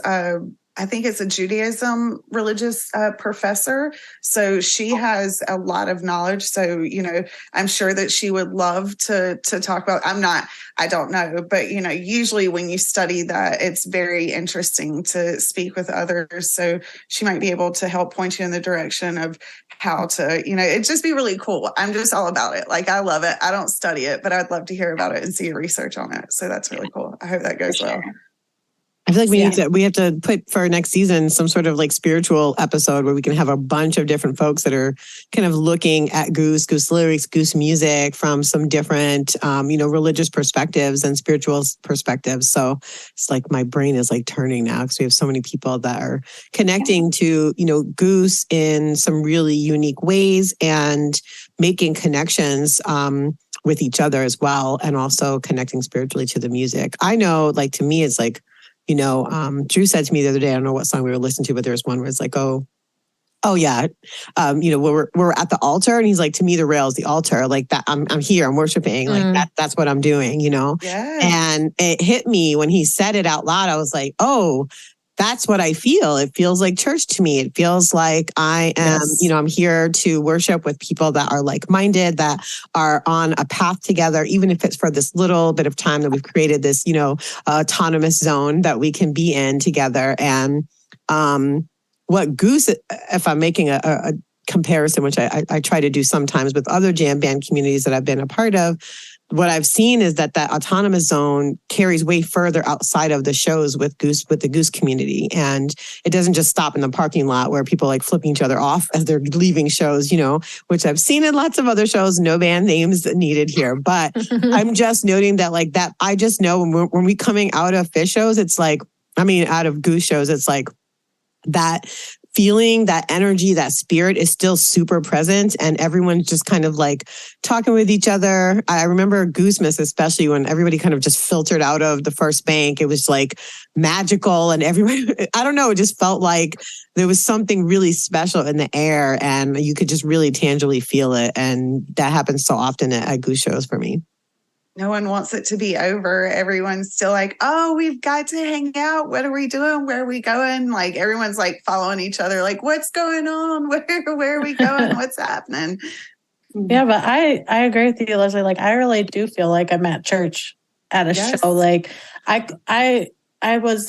I think it's a Judaism religious professor. So she has a lot of knowledge. So, you know, I'm sure that she would love to talk about, I don't know, but, you know, usually when you study that, it's very interesting to speak with others. So she might be able to help point you in the direction of how to, you know, it'd just be really cool. I'm just all about it. Like, I love it. I don't study it, but I'd love to hear about it and see your research on it. So that's really cool. I hope that goes well. I feel like we have to put for our next season some sort of like spiritual episode where we can have a bunch of different folks that are kind of looking at Goose lyrics, Goose music from some different, you know, religious perspectives and spiritual perspectives. So it's like my brain is like turning now because we have so many people that are connecting to, you know, Goose in some really unique ways and making connections with each other as well, and also connecting spiritually to the music. I know, like, to me, it's like Drew said to me the other day, I don't know what song we were listening to, but there was one where it's like, oh yeah. We're at the altar, and he's like, to me, the rail is the altar. Like that, I'm here, I'm worshiping. Like that's what I'm doing, Yes. And it hit me when he said it out loud. I was like, oh, that's what I feel. It feels like church to me. It feels like I am, I'm here to worship with people that are like-minded, that are on a path together, even if it's for this little bit of time that we've created this, autonomous zone that we can be in together. And what Goose, if I'm making a comparison, which I try to do sometimes with other jam band communities that I've been a part of, what I've seen is that autonomous zone carries way further outside of the shows with the Goose community. And it doesn't just stop in the parking lot where people like flipping each other off as they're leaving shows, which I've seen in lots of other shows, no band names needed here. But I'm just noting that I just know when we coming out of Fish shows, it's like, out of Goose shows, it's like that feeling, that energy, that spirit is still super present, and everyone's just kind of like talking with each other. I remember Goosemas, especially when everybody kind of just filtered out of the first bank. It was like magical, and everyone, I don't know, it just felt like there was something really special in the air, and you could just really tangibly feel it. And that happens so often at Goose shows for me. No one wants it to be over. Everyone's still like, oh, we've got to hang out. What are we doing? Where are we going? Like everyone's like following each other. Like, what's going on? Where are we going? What's happening? Yeah, but I agree with you, Leslie. Like, I really do feel like I'm at church at a show. Like, I was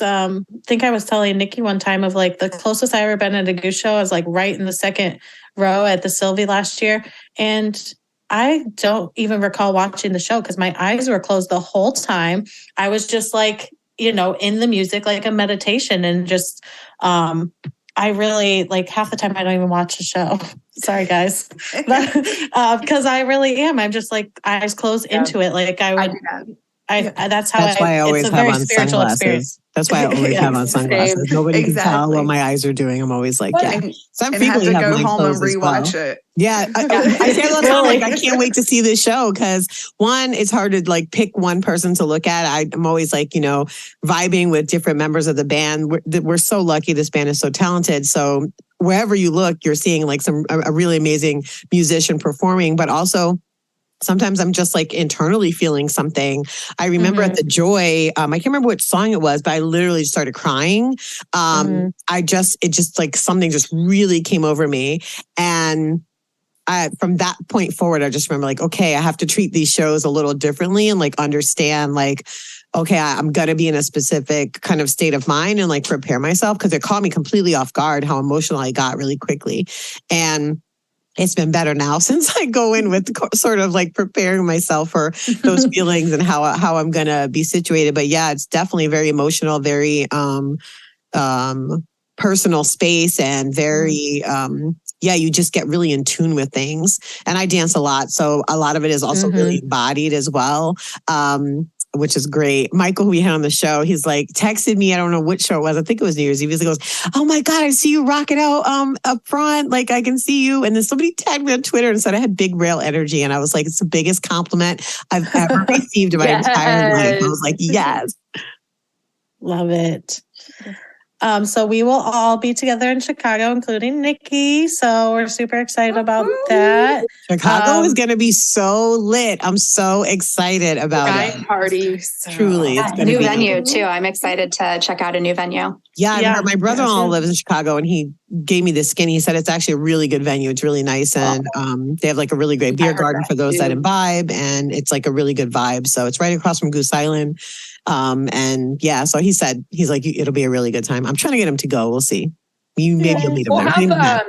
think I was telling Nikki one time of like the closest I ever been at a Goose show. I was like right in the second row at the Sylvie last year, and I don't even recall watching the show because my eyes were closed the whole time. I was just like, in the music, like a meditation, and just, I really like half the time I don't even watch the show. Sorry, guys, because I really am. I'm just like eyes closed into it. Like I would. That's why I always have on sunglasses. Experience. That's why I always have on sunglasses. Nobody can tell what my eyes are doing. I'm always like, Some people have to go home and rewatch it. Yeah, I say all the time, like, I can't wait to see this show because one, it's hard to like pick one person to look at. I'm always like, vibing with different members of the band. We're so lucky. This band is so talented. So wherever you look, you're seeing like a really amazing musician performing, but also sometimes I'm just like internally feeling something. I remember at the Joy, I can't remember which song it was, but I literally started crying. It just like something just really came over me. And from that point forward, I just remember like, okay, I have to treat these shows a little differently and like understand like, okay, I'm going to be in a specific kind of state of mind and like prepare myself, because it caught me completely off guard how emotional I got really quickly. And it's been better now since I go in with sort of like preparing myself for those feelings and how I'm going to be situated. But yeah, it's definitely very emotional, very personal space, and very, you just get really in tune with things. And I dance a lot. So a lot of it is also really embodied as well. Which is great. Michael, who we had on the show, he's like texted me. I don't know which show it was. I think it was New Year's Eve. He goes, "Oh my God, I see you rocking out up front. Like I can see you." And then somebody tagged me on Twitter and said I had big rail energy. And I was like, it's the biggest compliment I've ever received in my entire life. I was like, yes. Love it. So we will all be together in Chicago, including Nikki. So we're super excited about that. Chicago is going to be so lit. I'm so excited about it. Party. Truly. It's new venue too. I'm excited to check out a new venue. Yeah. My brother-in-law lives in Chicago, and he gave me the skin. He said it's actually a really good venue. It's really nice. And they have like a really great beer garden for those that imbibe. And it's like a really good vibe. So it's right across from Goose Island. So he's like, it'll be a really good time. I'm trying to get him to go. We'll see. Maybe you'll meet him there. We'll have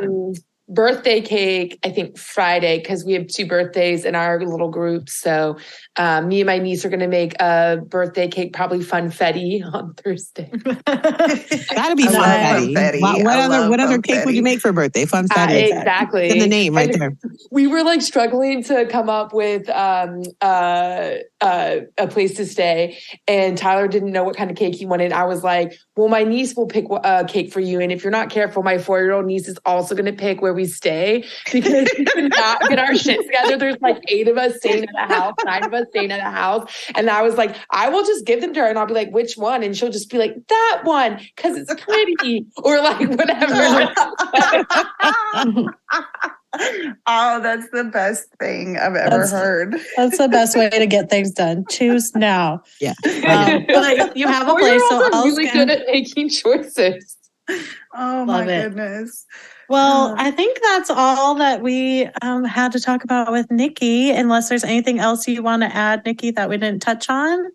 birthday cake, I think Friday, because we have 2 birthdays in our little group. So me and my niece are going to make a birthday cake, probably funfetti on Thursday. Gotta be funfetti. What other cake would you make for a birthday? Funfetti. Exactly. In the name right there. We were like struggling to come up with a place to stay, and Tyler didn't know what kind of cake he wanted. I was like, well, my niece will pick a cake for you. And if you're not careful, my 4-year-old niece is also going to pick where we stay because we could not get our shit together. There's like 8 of us staying at a house, 9 of us staying at a house. And I was like, I will just give them to her. And I'll be like, which one? And she'll just be like, that one, because it's pretty, or like whatever. Oh, that's the best thing I've ever heard. That's the best way to get things done. Choose now. Yeah. But you have a place. So I'm really good at making choices. Oh my goodness. Well, I think that's all that we had to talk about with Nikki, unless there's anything else you want to add, Nikki, that we didn't touch on.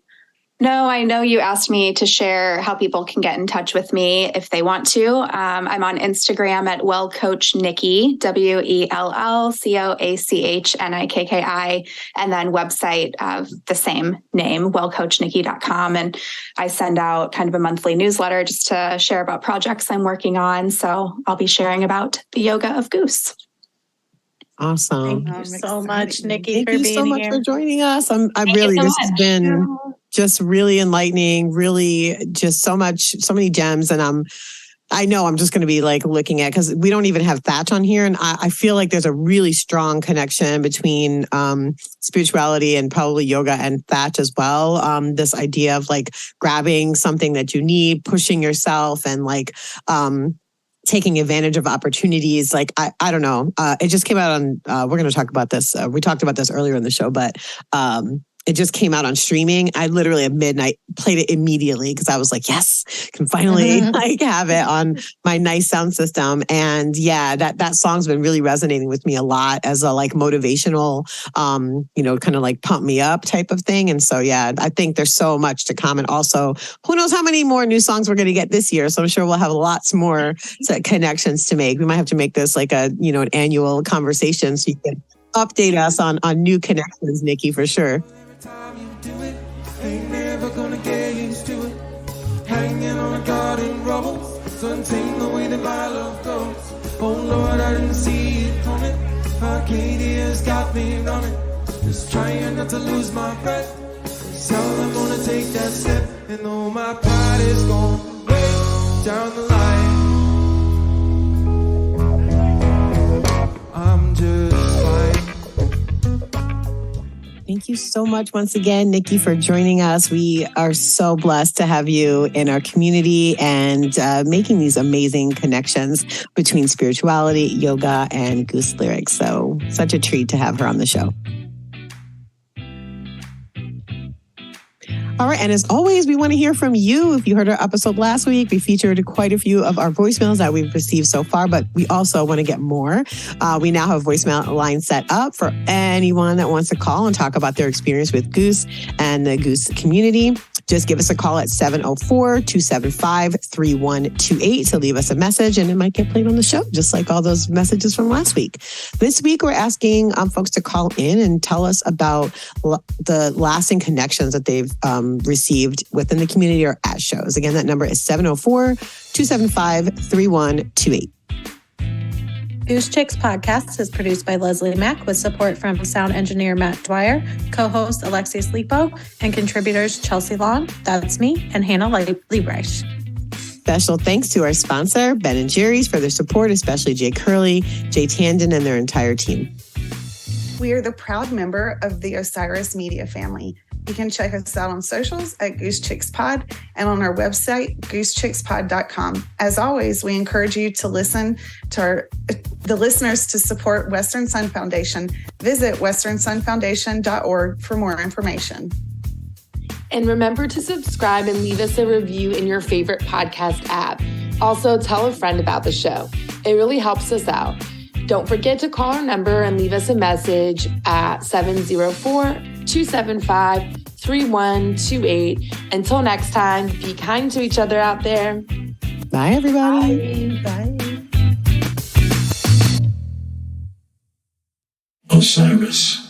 No, I know you asked me to share how people can get in touch with me if they want to. I'm on Instagram at wellcoachnikki, WELLCOACHNIKKI, and then website of the same name, wellcoachnikki.com. And I send out kind of a monthly newsletter just to share about projects I'm working on. So I'll be sharing about the yoga of Goose. Awesome. Thank you so much, Nikki, Thank you so much for joining us. This has been just really enlightening, really just so many gems. And I know I'm just going to be like looking at, because we don't even have Thatch on here. And I feel like there's a really strong connection between spirituality and probably yoga and Thatch as well. This idea of like grabbing something that you need, pushing yourself, and like, taking advantage of opportunities. Like, I don't know. It just came out on, we're going to talk about this. We talked about this earlier in the show, but it just came out on streaming. I literally at midnight played it immediately because I was like, yes, can finally like have it on my nice sound system. And yeah, that song's been really resonating with me a lot as a like motivational, kind of like pump me up type of thing. And so, yeah, I think there's so much to come. And also, who knows how many more new songs we're going to get this year. So I'm sure we'll have lots more connections to make. We might have to make this like an annual conversation so you can update us on new connections, Nikki, for sure. Time you do it, ain't never gonna get used to it. Hanging on a garden rubble, suntain the way that my love goes. Oh Lord, I didn't see it coming. Arcadia's got me running, just trying not to lose my breath. So I'm gonna take that step, and though my pride is gone way down the line, I'm just fine. Thank you so much once again, Nikki, for joining us. We are so blessed to have you in our community and making these amazing connections between spirituality, yoga, and Goose lyrics. So such a treat to have her on the show. All right. And as always, we want to hear from you. If you heard our episode last week, we featured quite a few of our voicemails that we've received so far, but we also want to get more. We now have a voicemail line set up for anyone that wants to call and talk about their experience with Goose and the Goose community. Just give us a call at 704-275-3128 to leave us a message, and it might get played on the show, just like all those messages from last week. This week, we're asking folks to call in and tell us about the lasting connections that they've received within the community or at shows. Again, that number is 704-275-3128. Goose Chicks podcast is produced by Leslie Mack with support from sound engineer Matt Dwyer, co-host Alexius Lipo, and contributors Chelsea Long, that's me, and Hannah Liebreich. Special thanks to our sponsor, Ben & Jerry's, for their support, especially Jay Curley, Jay Tandon, and their entire team. We are the proud member of the Osiris Media family. You can check us out on socials at Goose Chicks Pod and on our website, goosechickspod.com. As always, we encourage you to listen to the listeners to support Western Sun Foundation. Visit westernsunfoundation.org for more information. And remember to subscribe and leave us a review in your favorite podcast app. Also, tell a friend about the show. It really helps us out. Don't forget to call our number and leave us a message at 704-275-3128. Until next time, be kind to each other out there. Bye, everybody. Bye. Osiris.